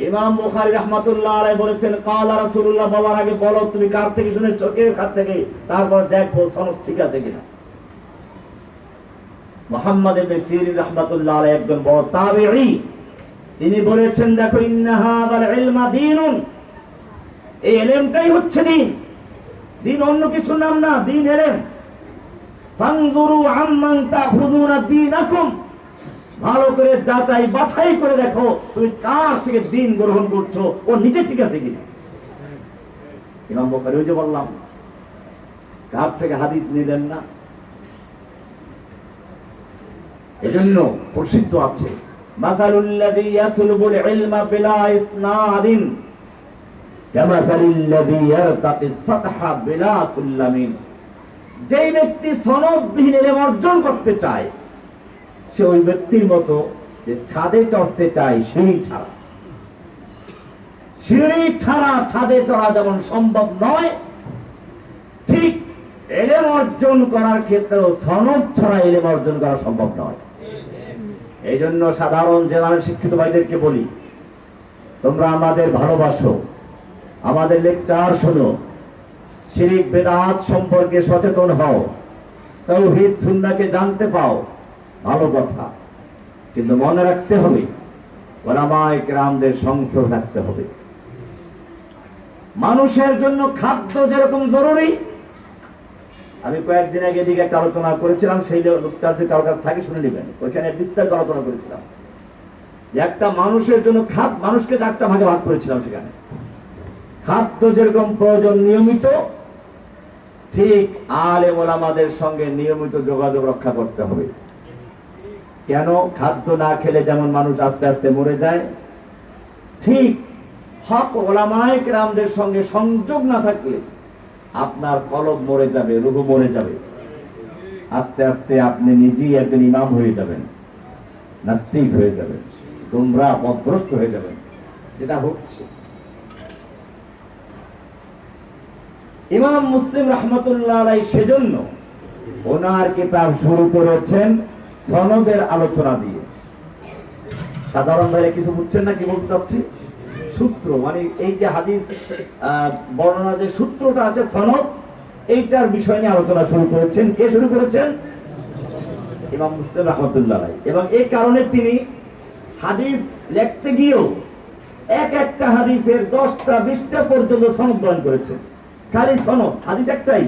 ইমাম বুখারী রাহমাতুল্লাহ আলাইহি বলেছেন, কালা রাসূলুল্লাহ বলার আগে বলো তুমি কার থেকে শুনেছো, কে কার থেকে, তারপর দেখো সনদ ঠিক আছে কিনা। মুহাম্মদ ইবনে সিরিন রাহমাতুল্লাহ আলাইহি একজন বড় তাবেঈ, তিনি বলেছেন, দেখো ইন্না হাযাল ইলমা দীনুন, এই ইলমটাই হচ্ছে দ্বীন। দ্বীন অন্য কিছু নাম না, দ্বীন ইলম। ফানজুরু আম্মান তাখুযুনা দীনাকুম, ভালো করে যাচাই বাছাই করে দেখো তুমি কার থেকে দ্বীন গ্রহণ করছো, ও নিজে ঠিক আছে কিনা। ইমাম বুখারী ওই যে বললাম, কার থেকে হাদিস নিলেন না, এজন্য প্রসিদ্ধ আছে মাসালুল্লাযী ইয়াতলুবুল ইলমা বিলা ইসনাদিন কামাসালিল্লাযী ইয়ারতাকিস সাতহা বিলা সুল্লামিন। যেই ব্যক্তি সনদবিহীন ইলম অর্জন করতে চায়, সে ওই ব্যক্তির মতো যে ছাদে চড়তে চায় সিঁড়ি ছাড়া। সিঁড়ি ছাড়া ছাদে চড়া যেমন সম্ভব নয়, ঠিক ইলম অর্জন করার ক্ষেত্রেও সনদ ছাড়া ইলম অর্জন করা সম্ভব নয়। এই জন্য সাধারণ জেনারেল শিক্ষিত ভাইদেরকে বলি, তোমরা আমাদের ভালোবাসো, আমাদের লেকচার শোনো, শিরক বিদআত সম্পর্কে সচেতন হও, তাওহীদ সুন্নাহকে জানতে পাও, ভালো কথা। কিন্তু মনে রাখতে হবে উলামায়ে কেরামদের সংস্রব রাখতে হবে। মানুষের জন্য খাদ্য যেরকম জরুরি, আমি কয়েকদিন আগে এদিকে একটা আলোচনা করেছিলাম, সেই লোকটা যদি কারো কাছে থাকে শুনে নেবেন, ওইখানে বিস্তারিত আলোচনা করেছিলাম যে একটা মানুষের জন্য মানুষকে 4টা ভাগে ভাগ করেছিলাম। সেখানে খাদ্য যেরকম প্রয়োজন নিয়মিত, ঠিক আলেম ওলামাদের সঙ্গে নিয়মিত যোগাযোগ রক্ষা করতে হবে। কেন? খাদ্য না খেলে যেমন মানুষ আস্তে আস্তে মরে যায়, ঠিক হক ওলামায়ে কেরামদের সঙ্গে সংযোগ না থাকলে আপনার কলব মরে যাবে, রূহ মরে যাবে। আস্তে আস্তে আপনি নিজেই একজন ইমাম হয়ে যাবেন, নাস্তিক হয়ে যাবেন, গোমরাহ পথভ্রষ্ট হয়ে যাবেন, যেটা হচ্ছে। ইমাম মুসলিম রাহমাতুল্লাহ আলাইহি সেজন্য ওনার কিতাব শুরু করেছেন সনদের আলোচনা দিয়ে। সাধারণ ভাইরা কিছু বুঝছেন না কি বলতে চাচ্ছি? সূত্র মানে এই যে হাদিস বর্ণনা যে সূত্রটা আছে সনদ, এইটার বিষয় নিয়ে আলোচনা শুরু করেছেন। কে শুরু করেছেন? ইমাম মুসলিম রাহমাতুল্লাহ আলাইহি। এবং এই কারণে তিনি হাদিস লিখতে গিয়েও একটা হাদিসের 10টা 20টা পর্যন্ত সনদ বয়ান করেছেন। খালি সনদ, হাদিস একটাই,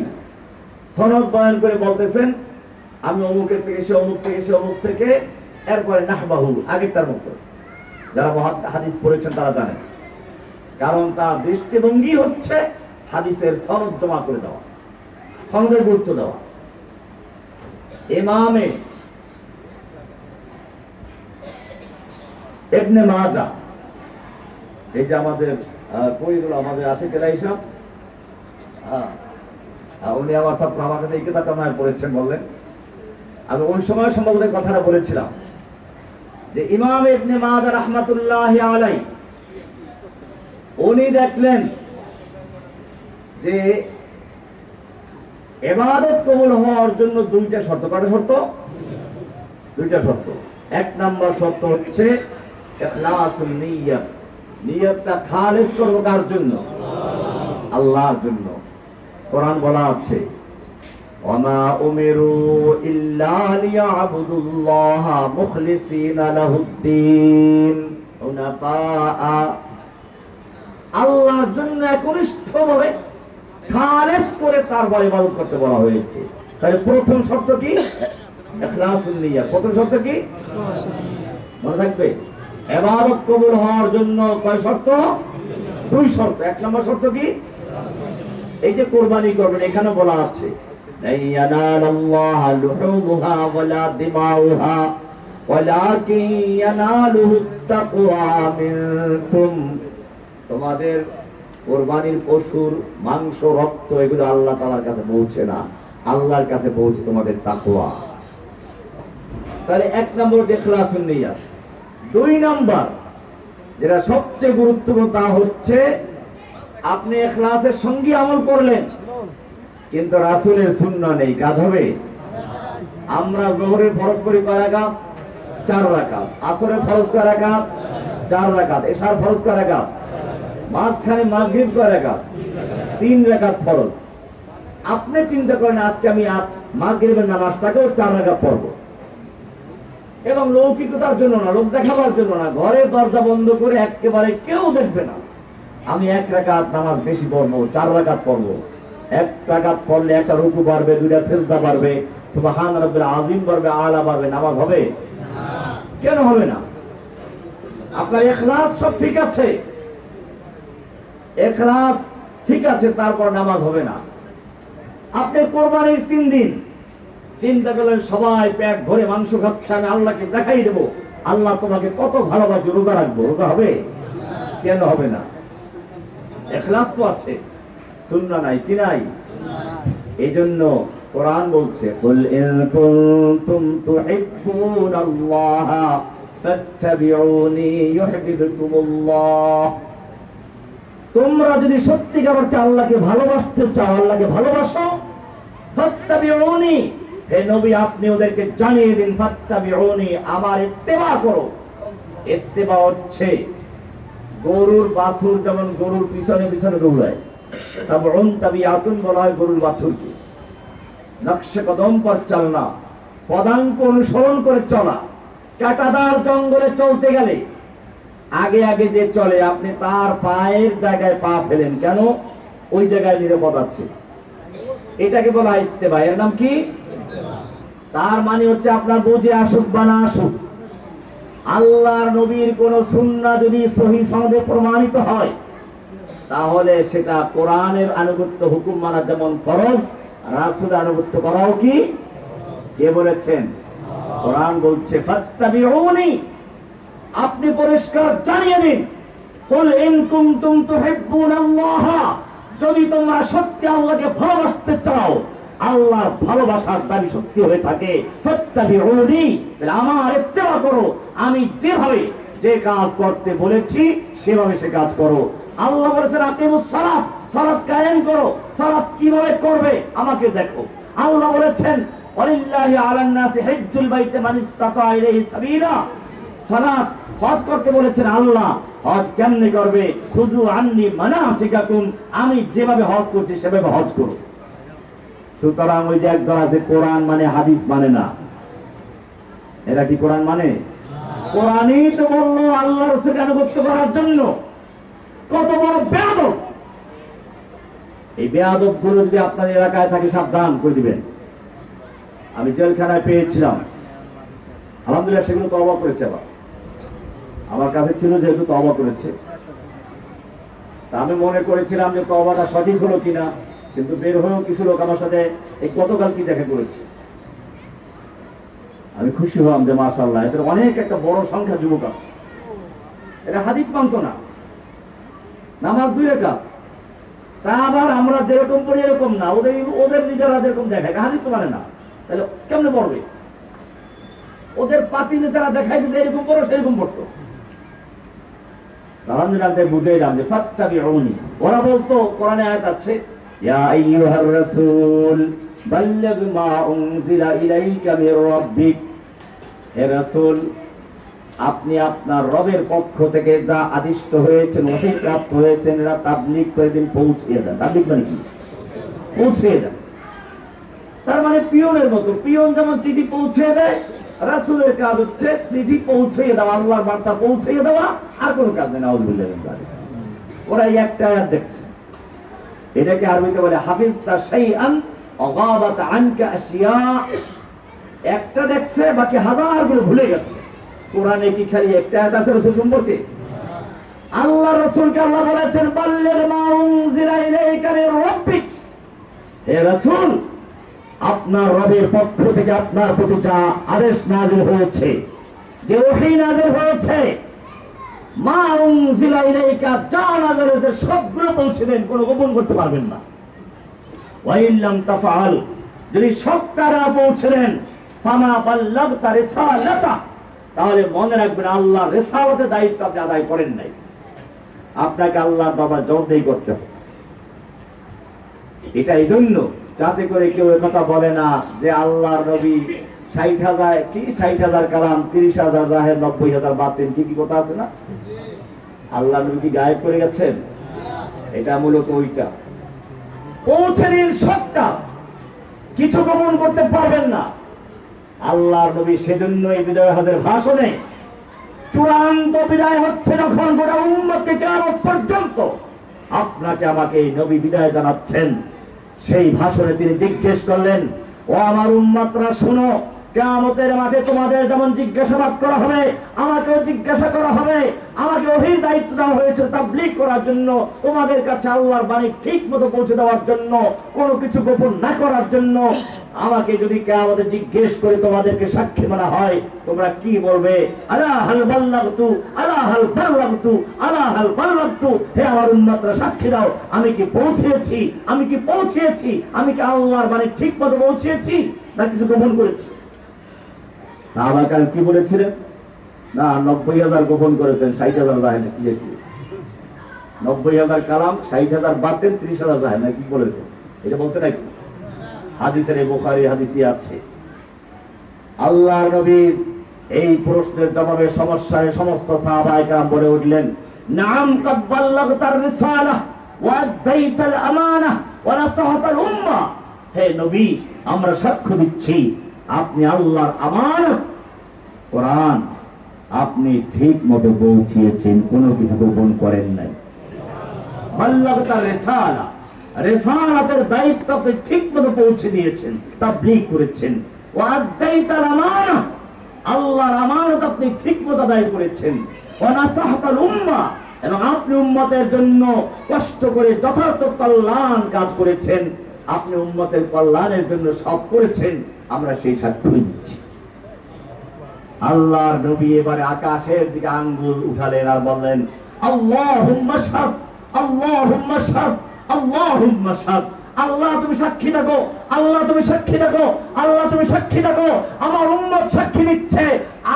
সনদ বয়ান করে বলতেছেন আমি অমুকের থেকে সে, অমুক থেকে সে, অমুক থেকে, এরপরে নাহবাহু আগেরটার মতো। যারা হাদিস পড়েছেন তারা জানেন, কারণ তার দৃষ্টিভঙ্গি হচ্ছে হাদিসের সনদ জমা করে দেওয়া, সনদের গুরুত্ব দেওয়া। ইমামে ইবনে মাজাহ, এই যে আমাদের বইগুলো আমাদের আছে কেনা হিসাব, উনি আমার ছাত্র, আমার কাছে এই কিতাবটা নয় পড়েছেন বললেন। আমি ওই সময় সম্ভবত কথাটা বলেছিলাম যে ইমাম ইবনে মাজাহ রাহমাতুল্লাহি আলাইহি উনি দেখলেন যে ইবাদত কবুল হওয়ার জন্য 2টা শর্ত। কয়টা শর্ত? 2টা শর্ত। 1 নাম্বার শর্ত হচ্ছে ইখলাসুন নিয়্যাত, নিয়তটা খালিস করব কার জন্য? আল্লাহর জন্য। কোরআন বলা আছে ওয়ামা উমিরু ইল্লা লিয়াবুদুল্লাহা মুখলিসিনা লাহুদ্দীন হুনাফা, আল্লাহর জন্য একনিষ্ঠভাবে খালেস করে তার ইবাদত করতে বলা হয়েছে। তাহলে প্রথম শর্ত কি? ইখলাসুন নিয়্যাত। প্রথম শর্ত কি? মনে রাখবে, ইবাদত কবুল হওয়ার জন্য কয় শর্ত? 2 শর্ত। 1 নম্বর শর্ত কি? এই যে কুরবানি করবেন, এখানে বলা আছে ইয়ানালাল্লাহু লুহুমুহা ওয়ালা দিমাউহা ওয়ালাকিন ইয়ানালুহুত তাকওয়া মিনকুম, তোমাদের কুরবানির পশুর মাংস, রক্ত এগুলো আল্লাহ তাআলার কাছে পৌঁছে না, আল্লাহর কাছে পৌঁছে তোমাদের তাকওয়া। তাহলে 1 নম্বর যে ইখলাসুন নিয়্যাত। 2 নম্বর যেটা সবচেয়ে গুরুত্বপূর্ণ তা হচ্ছে আপনি ইখলাসের সঙ্গে আমল করলেন কিন্তু রাসূলের সুন্নাহ নেই, কাজ হবে? আমরা যোহরের ফরজ করি কয় রাকাত? 4 রাকাত। আসরের ফরজ কয় রাকাত? 4 রাকাত। এশার ফরজ কয় রাকাত? মাঝখানে মাগরিব কয় রাকাত? 3 রাকাত ফরজ। আপনি চিন্তা করেন আজকে আমি মাগরিবের নামাজটাকেও 4 রাকাত পড়ব, এবং লৌকিকতার জন্য না, লোক দেখাবার জন্য না, ঘরের দরজা বন্ধ করে একেবারে কেউ দেখবে না, আমি 1 রাকাত নামাজ বেশি পড়বো, 4 রাকাত পড়বো। 1 রাকাত পড়লে 1টা রুকু বাড়বে, 2টা সিজদা বাড়বে, সুবহান রাব্বিল আযীম বাড়বে, আলা বাড়বে, নামাজ হবে? কেন হবে না? আপনার ইখলাস সব ঠিক আছে, ইখলাস ঠিক আছে, তারপর নামাজ হবে না। আপনি কোরবানির 3 দিন চিন্তা করলেন সবাই পেট ভরে মাংস খাচ্ছে, আমি আল্লাহকে দেখাই দেবো আল্লাহ তোমাকে কত ভালোবাসি, রোজা রাখবো, রোজা হবে? কেন হবে না? ইখলাস তো আছে, সুন্নাহ নাই। কি নাই? এই জন্য কোরআন বলছে কুল ইন কুনতুম তুহিব্বুনাল্লাহা ফাত্তাবিউনি ইউহিব্বুকুমুল্লাহ, তোমরা যদি সত্যিকার অর্থে আল্লাহকে ভালোবাসতে চাও, আল্লাহকে ভালোবাসো, ফাত্তাবিউনি, হে নবী আপনি ওদেরকে জানিয়ে দিন, ফাত্তাবিউনি, আমার ইত্তেবা করো। ইত্তেবা হচ্ছে গরুর বাছুর যেমন গরুর পিছনে পিছনে দৌড়ায়, তাবউন তাবিআতুন বলা হয় গরুর বাছুরকে। নকশে কদম পর চলনা, পদাঙ্ক অনুসরণ করে চলা। কাঁটাদার জঙ্গলে চলতে গেলে আগে আগে যে চলে, আপনি তার পায়ের জায়গায় পা ফেলেন কেন? ওই জায়গায় নিরাপদ আছে। এটাকে বলা হয় ইত্তেবা। এর নাম কি? তার মানে হচ্ছে আপনার বুঝে আসুক বা না আসুক, আল্লাহর নবীর কোন সুন্নাহ যদি সহিহ সনদে প্রমাণিত হয়, তাহলে সেটা কোরআনের আনুগত্য হুকুম মানা যেমন ফরজ, রাসূলের আনুগত্য করাও কি? কে বলেছেন? কোরআন বলছে ফাত্তাবিউনি, আপনি পরিষ্কার জানিয়ে দিন, কুল ইন কুনতুম তুহিব্বুনাল্লাহ, যদি তোমরা সত্যি আল্লাহকে ভালোবাসতে চাও, আল্লাহর ভালোবাসার দাবি সত্যি হয়ে থাকে, ফাত্তাবিউনি, তাহলে আমার ইত্তেবা করো, আমি যেভাবে যে কাজ করতে বলেছি সেভাবে সে কাজ করো। আল্লাহ বলেছেন আকিমুস সালাত, সালাত কায়েম করো। সালাত কিভাবে করবে আমাকে দেখো। আল্লাহ বলেছেন ওয়ালিল্লাহি আলান নাসি হিজ্জুল বাইতি মান ইসতাতা ইলাইহি সাবিলা, সালাত হজ করতে বলেছেন আল্লাহ। হজ কেমনে করবে? খুযু আন্নি মানাসিকাকুম, আমি যেভাবে হজ করছি সেভাবে হজ করো। সুতরাং ওই যে একদল আছে কোরআন মানে হাদিস মানে না, এরা কি কোরআন মানে? কোরআনই তো বললো আল্লাহ রাসূলকে আনুগত্য করার জন্য। কত বড় বেয়াদব! এই বেয়াদব গুলো যদি আপনার এলাকায় থাকে সাবধান করে দিবেন। আমি জেলখানায় পেয়েছিলাম, আলহামদুলিল্লাহ সেগুলো তওবা করেছে। আবার আমার কাছে ছিল যেহেতু তওবা করেছে, তা আমি মনে করেছিলাম যে তওবাটা সঠিক হলো কিনা, কিন্তু বের হয়েও কিছু লোক আমার সাথে এই গতকাল কি দেখা করেছে। আমি খুশি হলাম যে মাশাআল্লাহ এদের অনেক একটা বড় সংখ্যা যুবক আছে, এটা হাদিস মানত না, নামাজ 2 রাকাত। তা আবার আমরা যেরকম পড়ি এরকম না, ওদের লিডাররা যেরকম দেখায় হাদিস তো মানে না, তাহলে কেমনে পড়বে? ওদের পাতি নেতারা দেখায় যে এরকম পড়ো সেরকম পড়তো। ওরা বলতো, কোরআনে আয়াত আছে, ইয়া আইয়ুহার রাসূল বাল্লিগ মা উনজিলা ইলাইকা মির রাব্বিক, হে রাসূল আপনি আপনার রবের পক্ষ থেকে যা আদিষ্ট হয়েছেন, অধিপ্রাপ্ত হয়েছেন, এরা তাবলীগ করে দিন, পৌঁছিয়ে দেন। তাবলীগ মানে কি? পৌঁছিয়ে দেন। তার মানে পিয়নের মতো, পিয়ন যেমন চিঠি পৌঁছিয়ে দেয়, রাসূলের কাজ হচ্ছে চিঠি পৌঁছিয়ে দেওয়া, আল্লাহর বার্তা পৌঁছিয়ে দেওয়া, আর কোনো কাজ নেই। নাউযুবিল্লাহ। ওরা এই একটা আয়াত দেখছে, এটাকে আরবিতে বলে হাফিজতা শাইআন আগাবাত আনকা আশিয়া। একটা দেখছে, বাকি হাজারগুলো ভুলে গেছে। কোরআনে কি খালি একটা আয়াত আছে রাসূল সম্পর্কে? আল্লাহ রাসূলকে আল্লাহ বলেছেন বাল্লিগ মা উনজিলা ইলাইকা মির রাব্বিক, হে রাসূল আপনার রবের পক্ষ থেকে আপনার প্রতি যা আদেশ নাযিল হয়েছে, যে ওহী নাযিল হয়েছে, মা উনজিলা ইলাইকা যা নাযিল হয়েছে সবগুলো পৌঁছে দেন, কোনো গোপন করতে পারবেন না। ওয়া ইল্লাম তাফআল, যদি সবটা না পৌঁছে দেন, ফামা বাল্লাগতা রিসালাতা, তাহলে মনে রাখবেন আল্লাহর রিসালাতের দায়িত্ব আপনি আদায় করেন নাই। আপনাকে আল্লাহর বাবা জবাবদেহি করতে হবে। এটা এই জন্য যাতে করে কেউ কথা বলে না যে আল্লাহর নবী 60,000 কি 60,000 কালাম, 30,000 জাহের, 90,000 বাতিল, কি কথা আছে না? আল্লাহ নবী কি গায়েব করে গেছেন? এটা মূলত ওইটা। পৌঁছে দিন সবটা, কিছু গোপন করতে পারবেন না। আল্লাহর নবী সেজন্য এই বিজয় হজের ভাষণে চূড়ান্ত বিদায় হচ্ছে যখন গোটা উম্মতকে কিয়ামত পর্যন্ত আপনাকে আমাকে এই নবী বিদায় জানাচ্ছেন, সেই ভাষণে তিনি জিজ্ঞেস করলেন, ও আমার উম্মতরা শুনো, কিয়ামতের মাঠে তোমাদের যেমন জিজ্ঞাসাবাদ করা হবে, আমাকেও জিজ্ঞাসা করা হবে। আমাকে ওহীর দায়িত্ব দেওয়া হয়েছে তাবলীগ করার জন্য, তোমাদের কাছে আল্লাহর বাণী ঠিক মতো পৌঁছে দেওয়ার জন্য, কোনো কিছু গোপন না করার জন্য। আমাকে যদি কিয়ামতে জিজ্ঞেস করে তোমাদেরকে সাক্ষী মানা হয়, তোমরা কি বলবে? আলা হাল বাল্লাগতু, আলা হাল বাল্লাগতু, আলা হাল বাল্লাগতু। হে আমার উম্মতরা সাক্ষী দাও, আমি কি পৌঁছেছি, আমি কি পৌঁছেছি, আমি কি আল্লাহর বাণী ঠিক মতো পৌঁছেছি না কিছু গোপন করেছি? সাহাবায়ে কি বলেছিলেন? না 90,000 গোপন করেছেন, 60,000 জাহের কি লিখেছে? 90,000 কালাম, 60,000 বাতিল, 30,000 জাহের না কি বলেছেন? এটা বলতে নাকি হাদিসের বুখারী হাদিসে আছে। আল্লাহর নবীর এই প্রশ্নের জবাবে সমস্যায় সমস্ত সাহাবায়ে কেরাম বলে উঠলেন, নাম কাদ বাল্লাগতার রিসালাহ, ওয়াদাইতাল আমানা ওয়া নাসাহাতাল উম্মাহ। হে নবী, আমরা সাক্ষ্য দিচ্ছি আপনি আল্লাহর আমানত, কোরআন আপনি ঠিক মতো পৌঁছিয়েছেন, কোনো কিছু গোপন করেন নাই। বাল্লাগতা রিসালা, রিসালাতের দায়িত্ব আপনি ঠিক মতো পৌঁছে দিয়েছেন, তাবলীগ করেছেন। ওয়াদাইতাল আমানা, আল্লাহর আমানত আপনি ঠিক মতো আদায় করেছেন। ওয়া নাসাহাতাল উম্মাহ, এবং আপনি উম্মতের জন্য কষ্ট করে যথার্থ কল্যাণ কাজ করেছেন। আপনি উম্মতের কল্যাণের জন্য সব করেছেন, আমরা সেই সাক্ষ্য দিচ্ছি। আল্লাহর নবী এবারে আকাশের দিকে আঙ্গুল উঠালেন আর বললেন, আল্লাহুম্মা শাহাদ, আল্লাহুম্মা শাহাদ, আল্লাহুম্মা শাহাদ। আল্লাহ তুমি সাক্ষী থাকো, আল্লাহ তুমি সাক্ষী থাকো, আল্লাহ তুমি সাক্ষী থাকো। আমার উম্মত সাক্ষী দিচ্ছে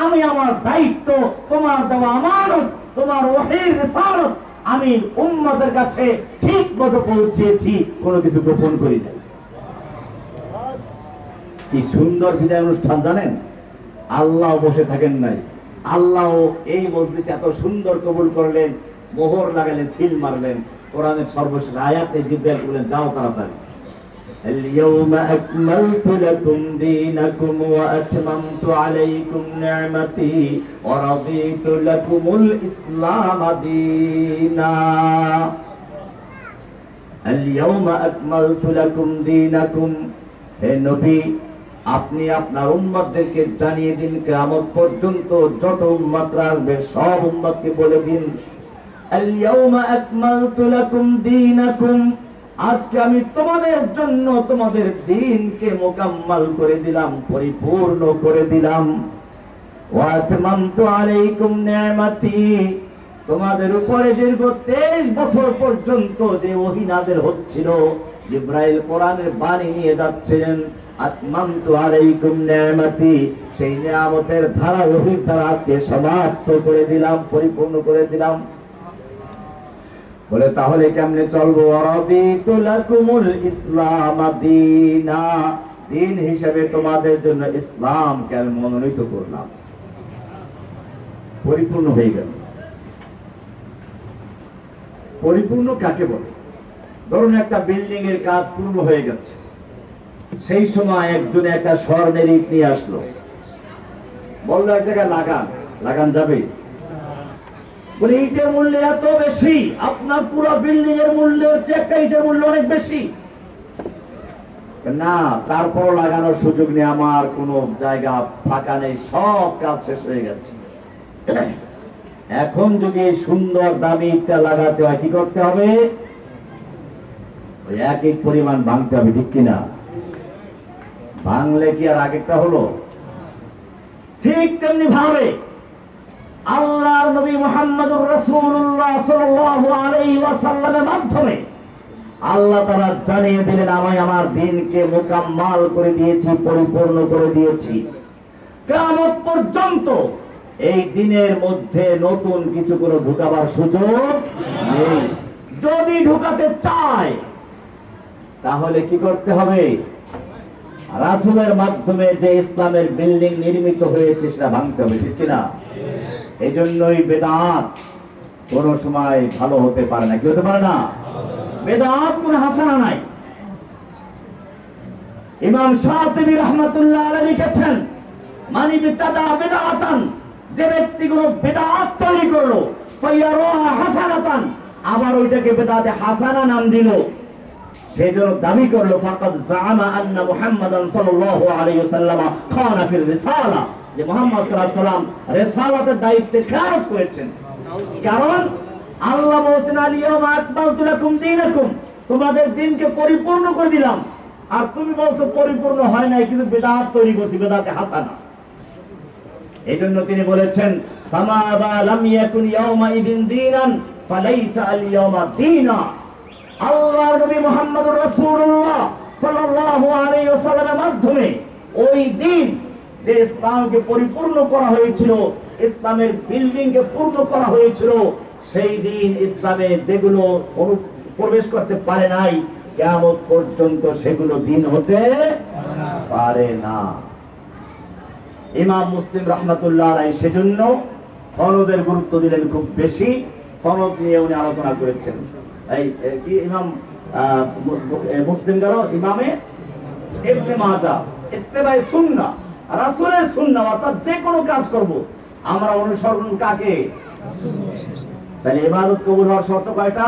আমি আমার দায়িত্ব, তোমার দেওয়া আমানত, তোমার ওহীর রিসালাত আমি উম্মতের কাছে ঠিক মতো পৌঁছেছি, কোনো কিছু গোপন করি নাই। কি সুন্দর বিদায় অনুষ্ঠান জানেন। আল্লাহ বসে থাকেন নাই, আল্লাহ এই মজলিস এত সুন্দর কবুল করলেন, মোহর লাগালেন, সিল মারলেন। কোরআনের সর্বশেষ আয়াতে জিব্রাইল বললেন, যাও তাড়াতাড়ি। اليوم أكملت لكم دينكم وأتممت عليكم نعمتي ورضيت لكم الإسلام دينا اليوم أكملت لكم دينكم। হে নবী, আপনি আপনার উম্মতদেরকে জানিয়ে দিন, কিয়ামত পর্যন্ত যত উম্মতরা আসবে সব উম্মতকে বলে দিন, اليوم أكملت لكم دينكم, আজকে আমি তোমাদের জন্য তোমাদের দ্বীনকে মোকাম্মল করে দিলাম, পরিপূর্ণ করে দিলাম। ওয়া আতমামতু আলাইকুম নি'মাতি, তোমাদের উপরে দীর্ঘ 23 বছর পর্যন্ত যে ওহী নাযিল হচ্ছিল, জিবরাইল কোরআনের বাণী নিয়ে যাচ্ছিলেন, আতমামতু আলাইকুম নি'মাতি, সেই নিয়ামতের ধারা ওহীর দ্বারা আজকে সমাপ্ত করে দিলাম, পরিপূর্ণ করে দিলাম। বলে তাহলে কেমনে চলবো? রাদিতু লাকুমুল ইসলাম দীনা, দিন হিসেবে তোমাদের জন্য ইসলামকে আমি মনোনীত করলাম। পরিপূর্ণ হয়ে গেল। পরিপূর্ণ কাকে বলে? ধরুন একটা বিল্ডিং এর কাজ পূর্ণ হয়ে গেছে, সেই সময় একজন একটা স্বর্ণের ইট নিয়ে আসলো, বললো এক জায়গায় লাগান, লাগান যাবে? বলে ইটের মূল্য এত বেশি, আপনার পুরো বিল্ডিং এর মূল্যের চেয়ে একটা ইটের মূল্য অনেক বেশি। না, তারপর লাগানোর সুযোগ নেই, আমার কোনো জায়গা ফাঁকা নেই, সব কাজ শেষ হয়ে গেছে। এখন যদি এই সুন্দর দামি ইটটা লাগাতে হয়, কি করতে হবে? ওই এক ইট পরিমাণ ভাঙতে হবে, ঠিক কিনা? ভাঙলে কি আর আগেরটা হলো? ঠিক তেমনি ভাবে আল্লাহর নবী মুহাম্মদুর রাসূলুল্লাহ সাল্লাল্লাহু আলাইহি ওয়াসাল্লামের মাধ্যমে আল্লাহ তাআলা জানিয়ে দিলেন, আমি আমার দ্বীনকে মুকাম্মাল করে দিয়েছি, পরিপূর্ণ করে দিয়েছি। কিয়ামত পর্যন্ত এই দ্বীনের মধ্যে নতুন কিছু কোনো ঢুকাবার সুযোগ নেই। যদি ঢুকাতে চায় তাহলে কি করতে হবে? রাসূলের মাধ্যমে যে ইসলামের বিল্ডিং নির্মিত হয়েছে সেটা ভাঙতে হবে, ঠিক কিনা? এই জন্যই বেদাত কোন সময় ভালো হতে পারে না। কি হতে পারে না? বেদাত কোন হাসানা নাই। ইমাম শাতিবী রাহমাতুল্লাহ আলাইহি লিখেছেন, মানি বিতাদা বিদআতান, যে ব্যক্তি কোন বিদআত তৈরি করলো, ফায়ারাহা হাসানাতান, আবার ওইটাকে বিদআতে হাসানা নাম দিল, সেজন্য দাবি করলো, ফাকাদ জাআমা আন্না মুহাম্মাদান সাল্লাল্লাহু আলাইহি ওয়াসাল্লাম খানা ফিল রিসালা, যে মুহাম্মদ সাল্লাল্লাহু আলাইহি ওয়াসাল্লাম রিসালাতের দায়িত্বে খেয়ানত করেছেন। কারণ আল্লাহ বলেছেন, আল-ইয়াওমা আকমালতু লাকুম দীনাকুম, তোমাদের দ্বীনকে পরিপূর্ণ করে দিলাম। আর তুমি বলছো পরিপূর্ণ হয় নাই, কিন্তু বিদআত তৈরি করছি, বিদআতে হাসানা। এইজন্য তিনি বলেছেন, ফামা বা লাম ইয়াকুন ইয়াওমা ইদিন দীনান ফালাইসা আল-ইয়াওমা দীনা। আল্লাহর নবী মুহাম্মদুর রাসূলুল্লাহ সাল্লাল্লাহু আলাইহি ওয়াসাল্লামের মাধ্যমে ওই দিন যে ইসলামকে পরিপূর্ণ করা হয়েছিল, ইসলামের বিল্ডিং কে পূর্ণ করা হয়েছিল, সেই দিন ইসলামে যেগুলো প্রবেশ করতে পারে নাই, কিয়ামত পর্যন্ত সেগুলো দিন হতে পারে না। ইমাম মুসলিম রাহমাতুল্লাহ আলাইহি সেজন্য সনদের গুরুত্ব দিলেন খুব বেশি। সনদ নিয়ে উনি আলোচনা করেছেন। কি ইমাম মুসলিম গেল ইমামে ইবনে মাজাহ, ইত্তেবায়ে সুন্নাহ, রাসূলের সুন্নাহ, অর্থাৎ যে কোনো কাজ করব আমরা অনুসরণ কাকে? তাহলে ইবাদত কবুল হওয়ার শর্ত কয়টা?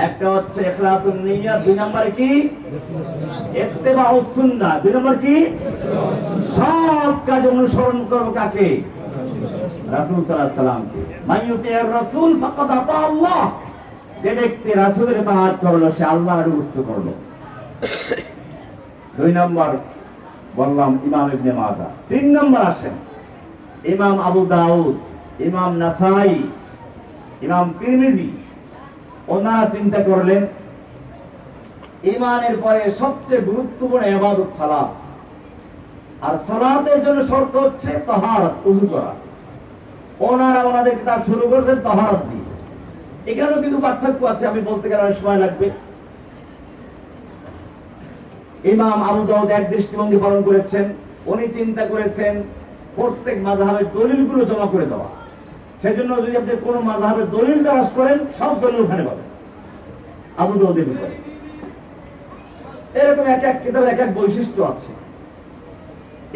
একটা হচ্ছে ইখলাসুন নিয়্যাত, দুই নম্বরে কি? ইত্তেবাউস সুন্নাহ, দুই নম্বর কি? সব কাজ অনুসরণ করব কাকে? রাসূল সাল্লাল্লাহু আলাইহি ওয়াসাল্লামকে। মান ইউতি'আর রাসূল ফাকাদ আতা আল্লাহ, যে ব্যক্তি রাসূলের ইতাআত করলো সে আল্লাহর ইবাদত করলো। দুই নম্বর বললাম ইমাম ইবনে মাজাহ। তিন নম্বর আসেন ইমাম আবু দাউদ, ইমাম নাসাই, ইমাম তিরমিজি। ওনারা চিন্তা করলেন ঈমানের পরে সবচেয়ে গুরুত্বপূর্ণ ইবাদত সালাত, আর সালাতের জন্য শর্ত হচ্ছে তাহারাত, ওযু করা। ওনারা ওনাদের কিতাব শুরু করেছেন তাহারাত দিয়ে। এখানেও কিছু পার্থক্য আছে, আমি বলতে গেলে অনেক সময় লাগবে। ইমাম আবু দাউদ এক দৃষ্টিভঙ্গি পালন করেছেন, উনি চিন্তা করেছেন প্রত্যেক মাযহাবের দলিলগুলো জমা করে দেওয়া। সেজন্য যদি আপনি কোন মাযহাবের দলিল তালাশ করেন সব দলিল ওখানে পাবেন আবু দাউদের ভিতরে। এরকম এক এক কিতাবের এক এক বৈশিষ্ট্য আছে।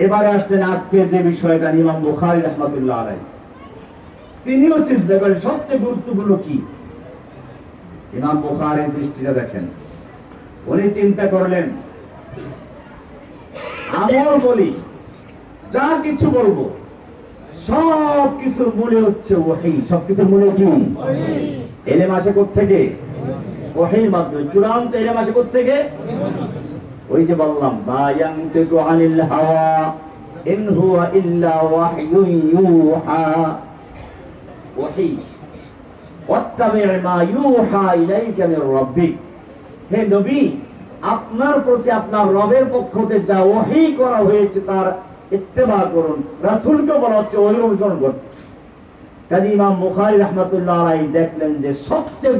এবারে আসলেন আজকে যে বিষয়টা, ইমাম বুখারী রাহমাতুল্লাহ আলাইহি তিনিও চিন্তা করেন সবচেয়ে গুরুত্বপূর্ণ কি। ইমাম বুখারীর দৃষ্টিটা দেখেন, উনি চিন্তা করলেন আমল বলি যা কিছু বলবো সব কিছুর মূলে হচ্ছে ওহী। সব কিছুর মূলে কি? ইলম আসে কোত্থেকে? ওহীর মাধ্যমে। চূড়ান্ত ইলম আসে কোত্থেকে? ওই যে বললাম মা ইয়ানতিকু আনিল হাওয়া ইন হুয়া ইল্লা ওয়াহয়ুন ইউহা, ওহী। ওয়াত্তাবি' মা ইউহা ইলাইকা মির রাব্বিক, হে নবী আপনার প্রতি আপনার রবের পক্ষ থেকে যা ওহী করা হয়েছে তার ইত্তেবা করুন। রাসূলকে বলা হচ্ছে ওহী অনুসরণ করতে। কাজী ইমাম বুখারী রাহমাতুল্লাহ আলাইহি দেখলেন যে সবচেয়ে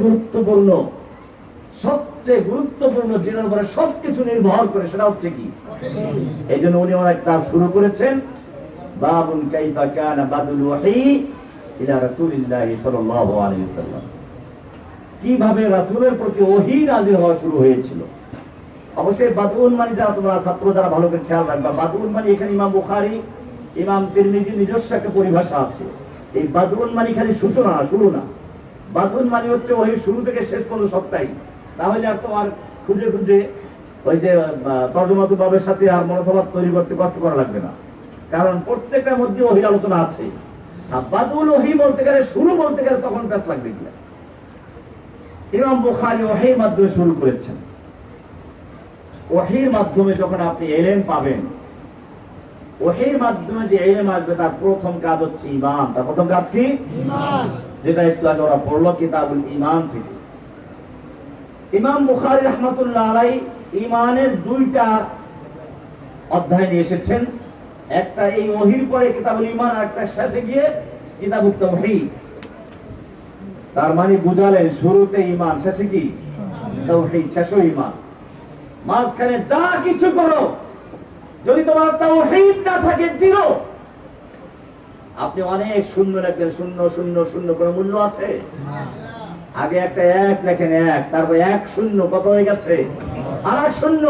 গুরুত্বপূর্ণ যেটার উপরে সবকিছু নির্ভর করে সেটা হচ্ছে কি? এই জন্য উনি অনেক তার শুরু করেছেন বাবুন কাইফা কানা বাদুল ওহী ইলা রাসূলিল্লাহি সাল্লাল্লাহু আলাইহি ওয়াসাল্লাম, কিভাবে রাসূলের প্রতি ওহী নাযিল হওয়া শুরু হয়েছিল। অবশ্যই বাদউন মানে যারা তোমরা ছাত্র যারা ভালো করে খেয়াল রাখবা, বাদউন মানে এখানে ইমাম বুখারী ইমাম তিরমিজি নিজস্ব একটা পরিভাষা আছে। এই বাদউন মানে খালি সূচনা না, শুরু না। বাদউন মানে হচ্ছে ওই শুরু থেকে শেষ পর্যন্ত সবটাই। তাহলে আর তোমার খুঁজে খুঁজে ওই যে তর্জমাতুল বাবের সাথে আর মনোভাব তৈরি করতে কষ্ট করা লাগবে না, কারণ প্রত্যেকটার মধ্যে ওহীর আলোচনা আছে। আর বাদউল ওহী বলতে গেলে, শুরু বলতে গেলে তখন কাজ লাগবে কি। ইমাম বুখারী ওহীর মাধ্যমে শুরু করেছেন। ওহীর মাধ্যমে যখন আপনি ইলম পাবেন, ওহীর মাধ্যমে যে ইলম আসবে তার প্রথম কাজ হচ্ছে ঈমান। তার প্রথম কাজ কি? ঈমান, যেটা একটু আগে ওরা পড়লো কিতাবুল ঈমান থেকে। ইমাম বুখারী রাহমাতুল্লাহ আলাইহি ঈমানের দুইটা অধ্যায় নিয়ে এসেছেন, একটা এই ওহীর পরে কিতাবুল ঈমান, আর একটা শেষে গিয়ে কিতাবুত তাওহীদ। তার মানে বুঝালেন শুরুতে ঈমান, শেষে কি? তাওহীদ, শেষে ঈমান। মাঝখানে যা কিছু করো যদি তোমার তাওহীদ না থাকে জিরো। আপনি অনেক শূন্য লেখেন, শূন্য শূন্য শূন্য, কোনো মূল্য আছে? আগে একটা এক লেখেন এক, তারপর এক শূন্য, কত হয়ে গেছে? আর এক শূন্য,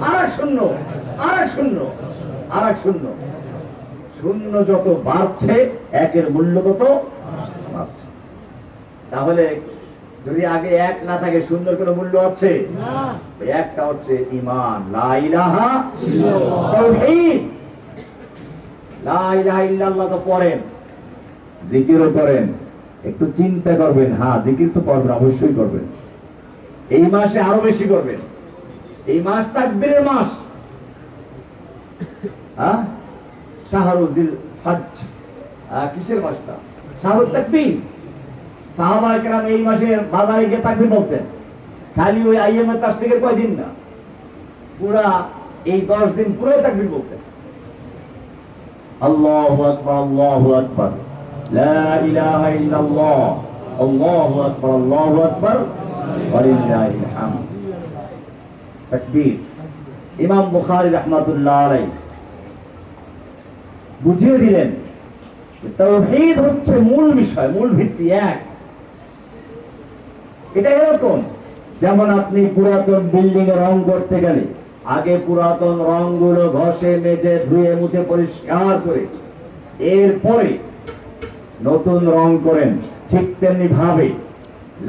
আর এক শূন্য, আর এক শূন্য, আর এক শূন্য। শূন্য যত বাড়ছে একের মূল্য তত বাড়ছে। তাহলে যদি আগে এক না থাকে শূন্যর কোনো মূল্য আছে? একটা হচ্ছে ঈমান, লা ইলাহা ইল্লাল্লাহ, তাওহীদ। লা ইলাহা ইল্লাল্লাহ তো পড়েন, জিকিরও করেন, একটু চিন্তা করবেন। হ্যাঁ, জিকির তো করবেন, অবশ্যই করবেন। এই মাসে আরো বেশি করবেন। এই মাস তাকবীরের মাস। হ্যাঁ, শাহরুল হজ। কিসের মাসটা? শাহরুল তাকবীর। সাহাবায়ে কেরাম এই মাসে বাজারে গিয়ে তাকবীর বলতেন। খালি ওই আইয়ামে তাশরীকের কয়দিন না, পুরা এই 10 দিন পুরো তাকবীর বলতেন। আল্লাহু আকবার, আল্লাহু আকবার, লা ইলাহা ইল্লাল্লাহ, আল্লাহু আকবার, আল্লাহু আকবার, ওয়ালিল্লাহিল হামদ। তাকবীর। ইমাম বুখারী রাহমাতুল্লাহ আলাইহি বুঝিয়ে দিলেন তাওহীদ হচ্ছে মূল বিষয়, মূল ভিত্তি। এক এটা এরকম, যেমন আপনি পুরাতন বিল্ডিং এ রং করতে গেলে আগে পুরাতন রংগুলো ঘষে মেজে ধুয়ে মুছে পরিষ্কার করে এরপরে নতুন রং করেন। ঠিক তেমনি ভাবে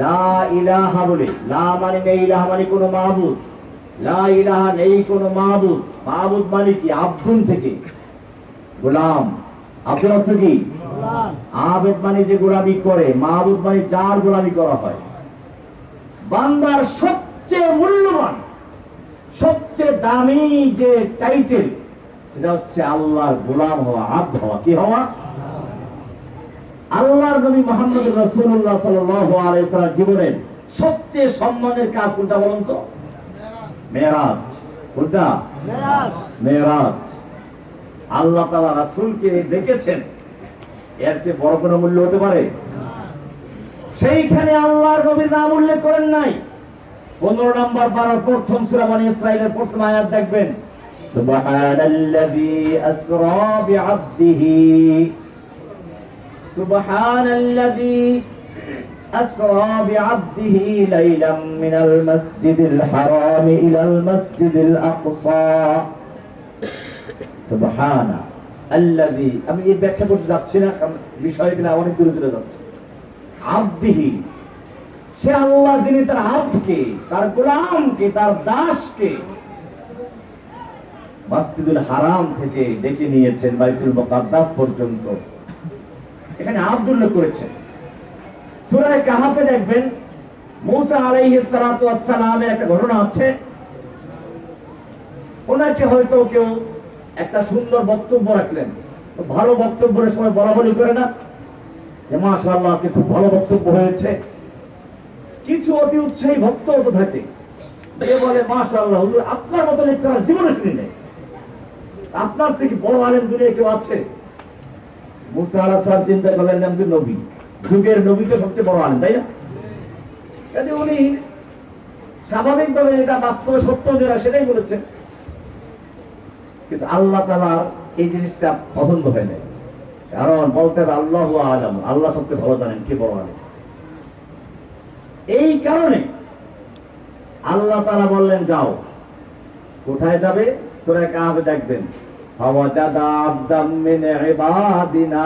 লা ইলাহা বলে, লা মানে নেই, ইলাহা মানে কোনো মাবুদ, লা ইলাহা নেই কোনো মাবুদ। মাবুদ মানে কি? আব্দুন থেকে গোলাম। আব্দুল অর্থ কি? আবেদ মানে যে গোলামি করে, মাবুদ মানে যার গোলামি করা হয়। বান্দার সবচেয়ে মূল্যবান, সবচেয়ে দামি যে টাইটেল, সেটা হচ্ছে আল্লাহর গোলাম হওয়া, আব্দ হওয়া। কি হওয়া? আল্লাহর নবী মুহাম্মদ রাসূলুল্লাহ সাল্লাল্লাহু আলাইহি ওয়াসাল্লাম জীবনের সবচেয়ে সম্মানের কাজ কোনটা বলুন তো? মেরাজ। কোনটা? মেরাজ। আল্লাহ তাআলা রাসূলকে দেখেছেন, এর চেয়ে বড় কোনো মূল্য হতে পারে? সেইখানে আল্লাহর নবীর নাম উল্লেখ করেন নাই। 15 নম্বর পারার প্রথম সূরা বনী ইসরাঈলের প্রথম আয়াত দেখবেন, সুবহানাল্লাযী আসরা বিআবদিহি, সুবহানাল্লাযী আসরা বিআবদিহি লাইলাম মিনাল মাসজিদিল হারাম ইলাল মাসজিদিল আকসা। সুবহানা আল্লাযী, আমি এই ব্যাখ্যা করতে যাচ্ছি না, কারণ বিষয়গুলো অনেক দূরে দূরে যাচ্ছে। আব্দিহি, সে আল্লাহ যিনি তার আব্দকে, তার গোলামকে, তার দাসকে মসজিদুল হারাম থেকে ডেকে নিয়েছেন বাইতুল মুকাদ্দাস পর্যন্ত। এখানে আব্দ উল্লেখ করেছেন। সূরা কাহাফে দেখবেন মূসা আলাইহিস সালাতু ওয়াস সালামের একটা ঘটনা আছে। ওনাকে হয়তো কেউ একটা সুন্দর বক্তব্য রাখলেন, ভালো বক্তব্যের সময় বলা বলি করে না যে মাশাআল্লাহ আজকে খুব ভালো বক্তব্য হয়েছে। কিছু অতি উৎসাহী ভক্ত তো থাকে, যে বলে মাশাআল্লাহ হুজুর আপনার মতো লেকচারার জীবনে শুনি নাই, আপনার থেকে বড় আলেম দুনিয়ায় কেউ আছে? মুসা আলাইহিস সালাম চিন্তা করলেন যে নবী, যুগের নবী তো সবচেয়ে বড় আলেম, তাই না? কাজে উনি স্বাভাবিকভাবে এটা বাস্তবে সত্য যেটা সেটাই বলেছেন। কিন্তু আল্লাহ তাআলার এই জিনিসটা পছন্দ হয় না, কারণ বলতে হবে আল্লাহু আ'লাম, আল্লাহ সবচেয়ে ভালো জানেন কে বড় আলেম। এই কারণে আল্লাহ তাআলা বললেন যাও। কোথায় যাবে? সূরা কাহফে দেখবেন, ফাওয়াজাদা আবদাম মিন ইবাদিনা,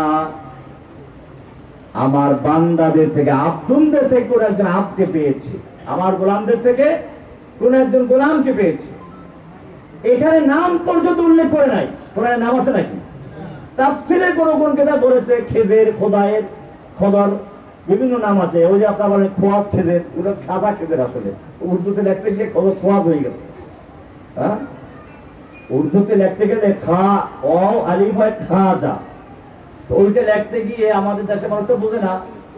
আমার বান্দাদের থেকে, আব্দুনদের থেকে কোন একজন আব্দকে পেয়েছে, আমার গোলামদের থেকে কোন একজন গোলামকে পেয়েছে। এখানে নাম পর্যন্ত উল্লেখ করে নাই। কোরআনে নাম আছে নাকি? তাফসীরে কোন কেতাব বলেছে খেজের, খোদায়ের, খোদার বিভিন্ন নাম আছে। ওই যে আপনার বলেন খোয়াজ খেজের, ওটা সাদা খেজের, আসলে উর্দুতে লেখতে গিয়ে খোয়াজ হয়ে গেছে। হ্যাঁ, উর্দুতে লিখতে গেলে খা ও আলিফ হয় খাজা, তো ওইটা লিখতে গিয়ে আমাদের দেশে মানুষ তো বুঝে না,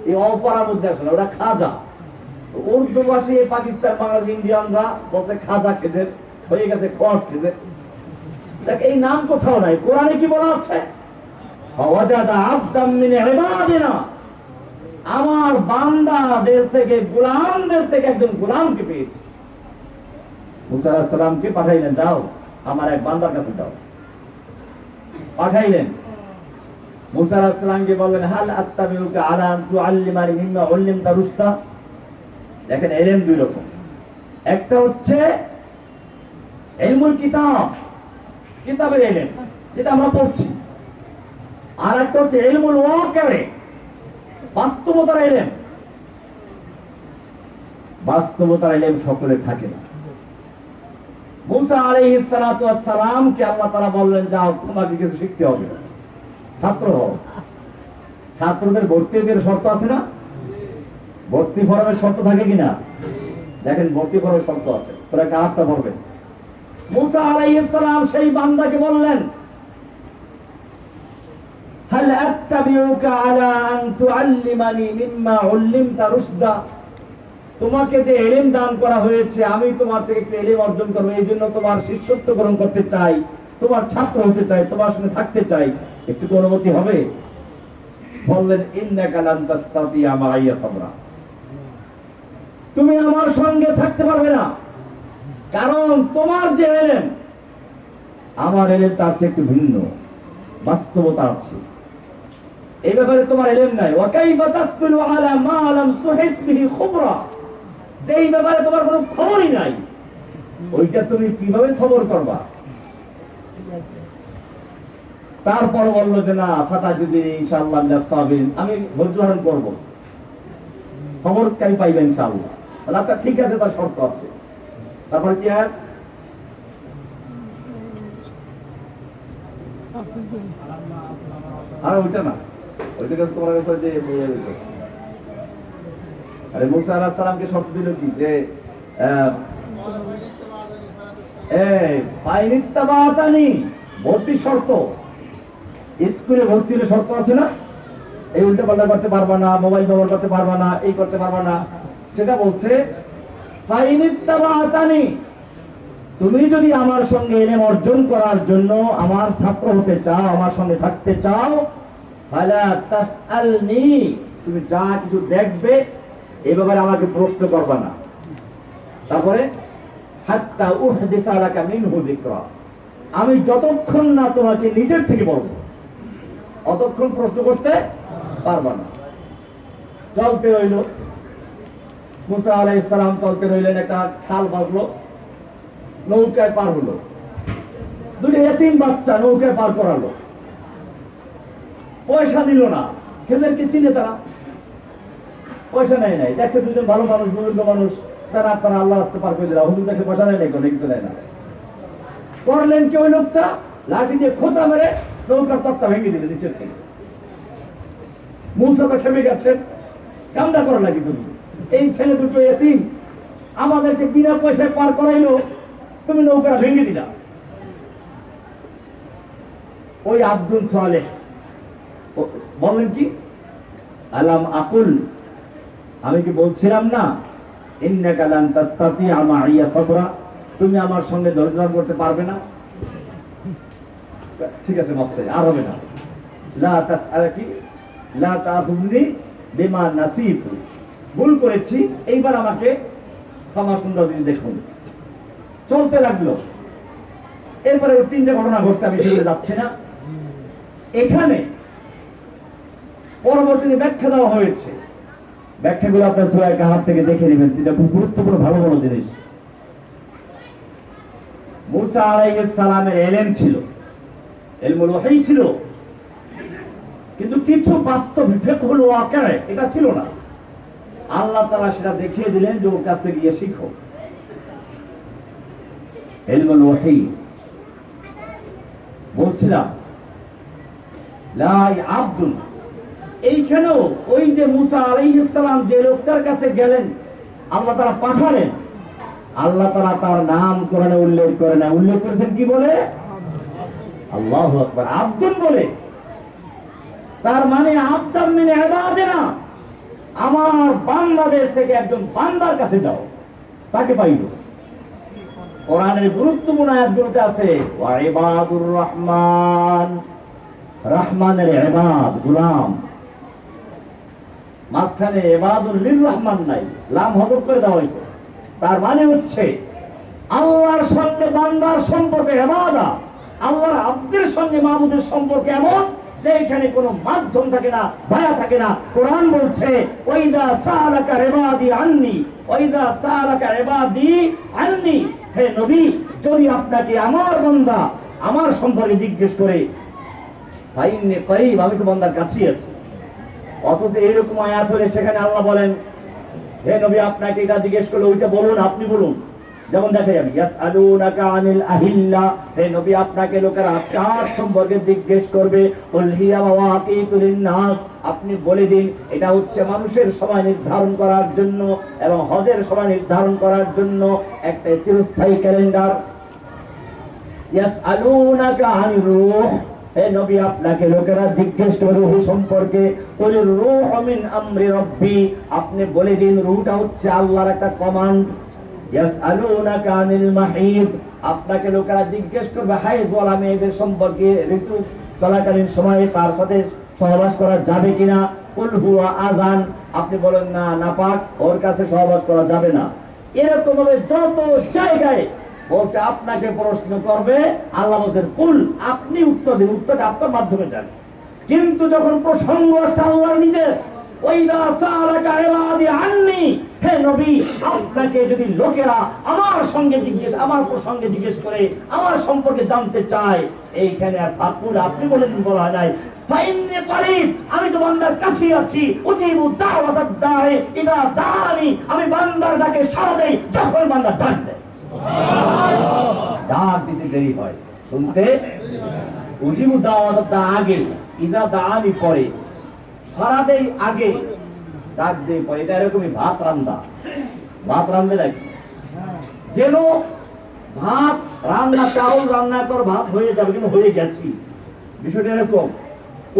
এই অপরার মধ্যে আসলে ওটা খাজা। উর্দু ভাষী পাকিস্তান, বাংলাদেশ, ইন্ডিয়ানরা বলছে খাজা খেজের, হয়ে গেছে খোয়াজ খেজের। এই নাম কোথাও নাই। কোরআনে কি বলা আছে? ফাওয়াজাদা আবদাম মিন ইবাদিনা, আমার বান্দাদের থেকে, গোলামদের থেকে একজন গোলামকে পেয়েছে। মুসা আলাইহিস সালামকে পাঠাইলেন, যাও আমার এক বান্দার কাছে যাও। পাঠাইলেন। মুসা আলাইহিস সালামকে বললেন, হাল আত্তাবিউকা আলা আন তুআল্লিমানি মিম্মা উল্লিমতা রুশদা। দেখেন ইলম দুই রকম, একটা হচ্ছে ইলমুল কিতাব, কিতাবের ইলম যেটা আমরা পড়ছি, আর একটা হচ্ছে ইলমুল ওয়াকি'ে, বাস্তবতার ইলম। বাস্তবতার ইলম সকলের থাকে না। মুসা আলাইহিস সালাতু ওয়াস সালামকে আল্লাহ তাআলা বললেন, যাও তোমাকে কিছু শিখতে হবে, ছাত্র হও। ছাত্রদের ভর্তির শর্ত আছে না? ভর্তি ফরমের শর্ত থাকে কিনা? দেখেন ভর্তি ফরমের শর্ত আছে, তোরা কাহারটা পড়বেন। মুসা আলাইহিস সালাম সেই বান্দাকে বললেন, হাল আত্তাবিউকা আলা আন তুআল্লিমানি মিম্মা উল্লিমতা রুশদা, তোমাকে যে ইলম দান করা হয়েছে, আমি তোমার থেকে একটু ইলম অর্জন করব, এই জন্য তোমার শিষ্যত্ব গ্রহণ করতে চাই, তোমার ছাত্র হতে চাই, তোমার সঙ্গে থাকতে চাই, একটু তো অনুমতি হবে? বললেন, ইন্নাকা লান তাসতাতিয়া মাইয়া সাবরা, তুমি আমার সঙ্গে থাকতে পারবে না, কারণ তোমার যে ইলম আমার ইলম তার চেয়ে একটু ভিন্ন, বাস্তবতা আছে। এই ব্যাপারে তোমার ইলম নাই। ওয়া কাইফা তাসবিরু আলা মা লাম তুহিত বিহি খুবরা, যেই ব্যাপারে তোমার কোনো খবরই নাই, ওইটা তুমি কিভাবে সবর করবা? তারপর বললো যে না, ফাতা যদি ইনশাআল্লাহ সাবিন, আমি ধৈর্য ধারণ করব, খবরকারী পাইবেন ইনশাআল্লাহ। আচ্ছা ঠিক আছে, তার শর্ত আছে। তারপর কি হয়? আর ওইটা না, ওইটা কাছে তোমার কাছে যে আরে মুসা আলাইহিস সালামকে শর্ত দিল কি যে ভর্তি শর্ত, স্কুলে ভর্তি হলে শর্ত আছে না, এই উল্টা পাল্টা করতে পারবা না, মোবাইল ব্যবহার করতে পারবা না, এই করতে পারবা না, সেটা বলছে ফাইনিত্তাবাতানি, তুমি যদি আমার সঙ্গে ইলম অর্জন করার জন্য আমার ছাত্র হতে চাও, আমার সঙ্গে থাকতে চাও, ফালা তাসআলনি, তুমি যা কিছু দেখবে এই ব্যাপারে আমাকে প্রশ্ন করবা না। তারপরে হাত্তা উহদিসা লাকা মিনহু যিকরা, আমি যতক্ষণ না তোমাকে নিজের থেকে বলবো অতক্ষণ প্রশ্ন করতে পারবা না। চলতে রইল, মুসা আলাইহিস সালাম চলতে রইলেন, একটা খাল বাঁধলো, নৌকায় পার হলো, দুটো এতিম বাচ্চা নৌকায় পার করালো, পয়সা দিল না, খেদেরকে চিনে তারা, পয়সা নেয় নাই, দেখছে দুজন ভালো মানুষ, বুজুর্গ মানুষ, তারা আপনারা আল্লাহ রাস্তা পার করে দিলাম, হুজুর দেখে পয়সা নেয় নাই, কোনো কিছু নেয় না। করলেন কি, ওই লোকটা লাঠি দিয়ে খোঁচা মেরে নৌকার তক্তা ভেঙে দিলে নিচের থেকে। মুসা তো খেপে গেছেন, কামটা করা লাগি, তুমি এই ছেলে দুটো এতিম আমাদেরকে বিনা পয়সায় পার করাইলো, তুমি নৌকা ভেঙে দিলা। ওই আব্দুল সালেহ বলেন কি, আলাম আকুল, আমি কি বলছিলাম না, ইন্নাকা লান তাস্তাতিআ মাইয়া সাবরা, তুমি আমার সঙ্গে ধৈর্য ধারণ করতে পারবে না। ঠিক আছে, মাফ চাই, আর হবে না। লা তাসআলাকি লা তাখুযনি বিমা নাসিতু, ভুল করেছি, এইবার আমাকে ক্ষমা সুন্দর দিন দেখুন। চলতে লাগলো। এরপরে ওই তিনটা ঘটনা ঘটছে, আমি সেগুলো যাচ্ছি না। এখানে পরবর্তীতে ব্যাখ্যা দেওয়া হয়েছে, ব্যাখ্যাগুলো আপনার সূরা কাহাফ থেকে দেখে নেবেন, এটা খুব গুরুত্বপূর্ণ ভালো ভালো জিনিস। মুসা আলাইহিস সালামের ইলম ছিল, ইলমুল ওহী ছিল, কিন্তু কিছু বাস্তব ফিকহুল ওয়াকিআ এটা ছিল না। আল্লাহ তাআলা সেটা দেখিয়ে দিলেন যে ওর কাছে গিয়ে শিখো ইলমুল ওহী। বলছিলাম লা আব্দুল, এইখানেও ওই যে মুসা আলাইহিস সালাম যে লোকটার কাছে গেলেন, আল্লাহ তাআলা পাঠালেন, আল্লাহ তাআলা তার নাম কোরআনে উল্লেখ করে না, উল্লেখ করেছেন কি বলে? আল্লাহু আকবার, আব্দুল বলে। তার মানে আব্দাম মিন ইবাদিনা, আমার বান্দাদের থেকে একজন বান্দার কাছে যাও, তাকে পাইল। কোরআনের গুরুত্বপূর্ণ আয়াতগুলোতে আছে ওয়া ইবাদুর রহমান, রহমানের ইবাদ গোলাম, মাঝখানে ইবাদুল লির রহমান নাই, লাম হযফ করে দেওয়া হয়েছে। তার মানে হচ্ছে আল্লাহর সঙ্গে বান্দার সম্পর্ক ইবাদত, আল্লাহর আব্দের সঙ্গে মাবুদের সম্পর্ক এমন যে এখানে কোনো মাধ্যম থাকে না, ভায়া থাকে না। কোরআন বলছে ওয়াইদা সাআলাকা ইবাদি আন্নি, ওয়াইদা সাআলাকা ইবাদি আন্নি, হে নবী, যদি আপনাকে আমার বান্দা আমার সম্পর্কে জিজ্ঞেস করে, ফাইন্নী করিব, আমি তো বান্দার কাছেই আছি। অথচ এরকম আয়াত হলে সেখানে আল্লাহ বলেন হে নবী, আপনাকে এটা জিজ্ঞেস করলে ওইটা বলুন, আপনি বলুন। যেমন দেখা যাবে ইয়াসআলুনাকা আনিল আহিল্লা, হে নবী, আপনাকে লোকেরা চাঁদ সম্পর্কে জিজ্ঞেস করবে, কুল হিয়া মাওয়াকিতুল লিন-নাস, আপনি বলে দিন এটা হচ্ছে মানুষের সময় নির্ধারণ করার জন্য এবং হজের সময় নির্ধারণ করার জন্য একটা চিরস্থায়ী ক্যালেন্ডার। ইয়াসআলুনাকা আনির রূহ, হে নবী, আপনাকে লোকেরা জিজ্ঞেস করে রূহ সম্পর্কে, কুল রূহু মিন আমরি রাব্বি, আপনি বলে দিন রূহটা হচ্ছে আল্লাহর একটা কমান্ড। ইয়াসআলুনাকা আনিল মাহিদ, আপনাকে লোকেরা জিজ্ঞেস করবে হায়েজ ওয়ালা মেয়েদের সম্পর্কে, ঋতু চলাকালীন সময়ে তার সাথে সহবাস করা যাবে কিনা। কুল হুয়া আযান, আপনি বলেন না নাপাক, ওর কাছে সহবাস করা যাবে না। এরকম ভাবে যত জায়গায় বলছে আপনাকে প্রশ্ন করবে, আল্লাহ বলছেন কুল, আপনি উত্তর দিন, উত্তরটা আপনার মাধ্যমে যান। কিন্তু যখন প্রসঙ্গ আসছে আল্লাহর নিজে, ওয়াইদা সালাকা ইবাদি আন্নি, হে নবী আপনাকে যদি লোকেরা আমার প্রসঙ্গে জিজ্ঞেস করে, আমার সম্পর্কে জানতে চায়, এইখানে আর ফাকুল আপনি বলা নাই ফাইন্নি করিব, আমি তো বান্দার কাছে আছি, উজিবু দাওয়াতাদ দাঈ ইদা দাআনি, আমি বান্দার ডাকে সাড়া দেই যখন বান্দা ডাক দেয়। ডাক দিতে দেরি হয়, শুনতে উজিবু দাওয়াতাদ দাঈ আগে, ইদা দাআনি পরে, সাড়া দেই আগে, ডাক দেই পরে। এটা এরকমই ভাত রান্ধে নাকি, যেন ভাত রান্না, চাউল রান্না কর ভাত হয়ে যাবে, কিন্তু হয়ে গেছি, বিষয়টা এরকম।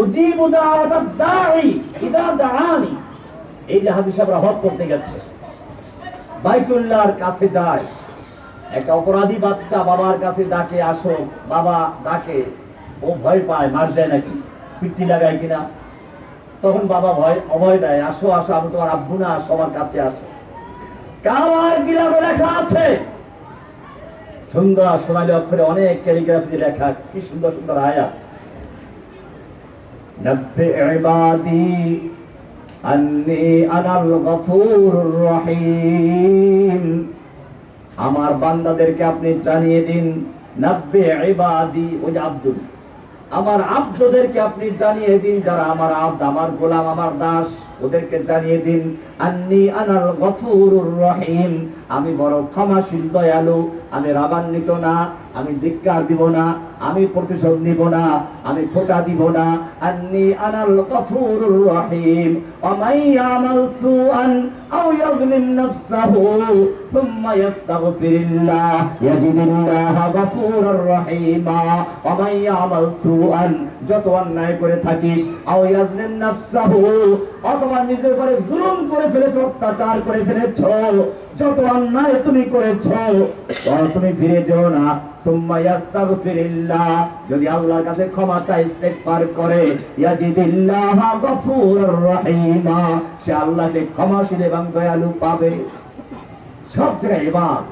উজিবু দাওয়াতাদ দাঈ ইদা দাআনি, এই যে হাদিস আমরা হজ করতে গেছে, বাইতুল্লাহর কাছে যায়, একটা অপরাধী বাচ্চা বাবার কাছে ডাকে, আসো, বাবা ডাকে, ও ভয় পায়, মার দেয় নাকি, পিটি লাগায় কিনা, তখন বাবা অভয় দেয়, আসো আসো, আমি তোমার আব্বু না, সবার কাছে আসো। কাবার গিলাফে লেখা আছে, সুন্দর সোনালী অক্ষরে অনেক ক্যালিগ্রাফি লেখা, কি সুন্দর সুন্দর আয়াত। নব্বি ইবাদি আন্নী আনাল গফুরুর রহিম, আমার বান্দাদেরকে আপনি জানিয়ে দিন, নব্বি ইবাদি, ওই যে আব্দুল, আমার আব্দদেরকে আপনি জানিয়ে দিন, যারা আমার আব্দ, আমার গোলাম, আমার দাস, ওদেরকে জানিয়ে দিন, আন্নী আনাল গফুরুর রহিম, আমি বড় ক্ষমাশীল দয়ালু, আমি রাগান্বিত না, আমি ধিক্কার দিব না, আমি প্রতিশোধ নিব না, আমি খোটা দিব না। আন্নী আনাল গফুরুর রহিম, ওয়া মান ইয়ামাল সুআন আও ইয়াযলিম নাফসাহু সুম্মা ইস্তাগফিরিল্লাহ ইয়াজিদিল্লাহা গফুরুর রহিমা। ওয়া মান ইয়ামাল সুআন, যত অন্যায় করে থাকিস, আও ইয়াযলিম নাফসাহু, অথবা নিজের উপরে জুলুম করে ফেলেছ, অত্যাচার করে ফেলেছ, যত অন্যায় তুমি করেছ, তুমি ফিরে যেও না, সুম্মা ইস্তাগফিরিল্লাহ, যদি আল্লাহর কাছে ক্ষমা চাই, ইস্তিগফার করে, ইয়াজিদিল্লাহা গফুরুর রহিমা, সে আল্লাহকে ক্ষমাশীল এবং দয়ালু পাবে। সব জায়গায় ইবাদত,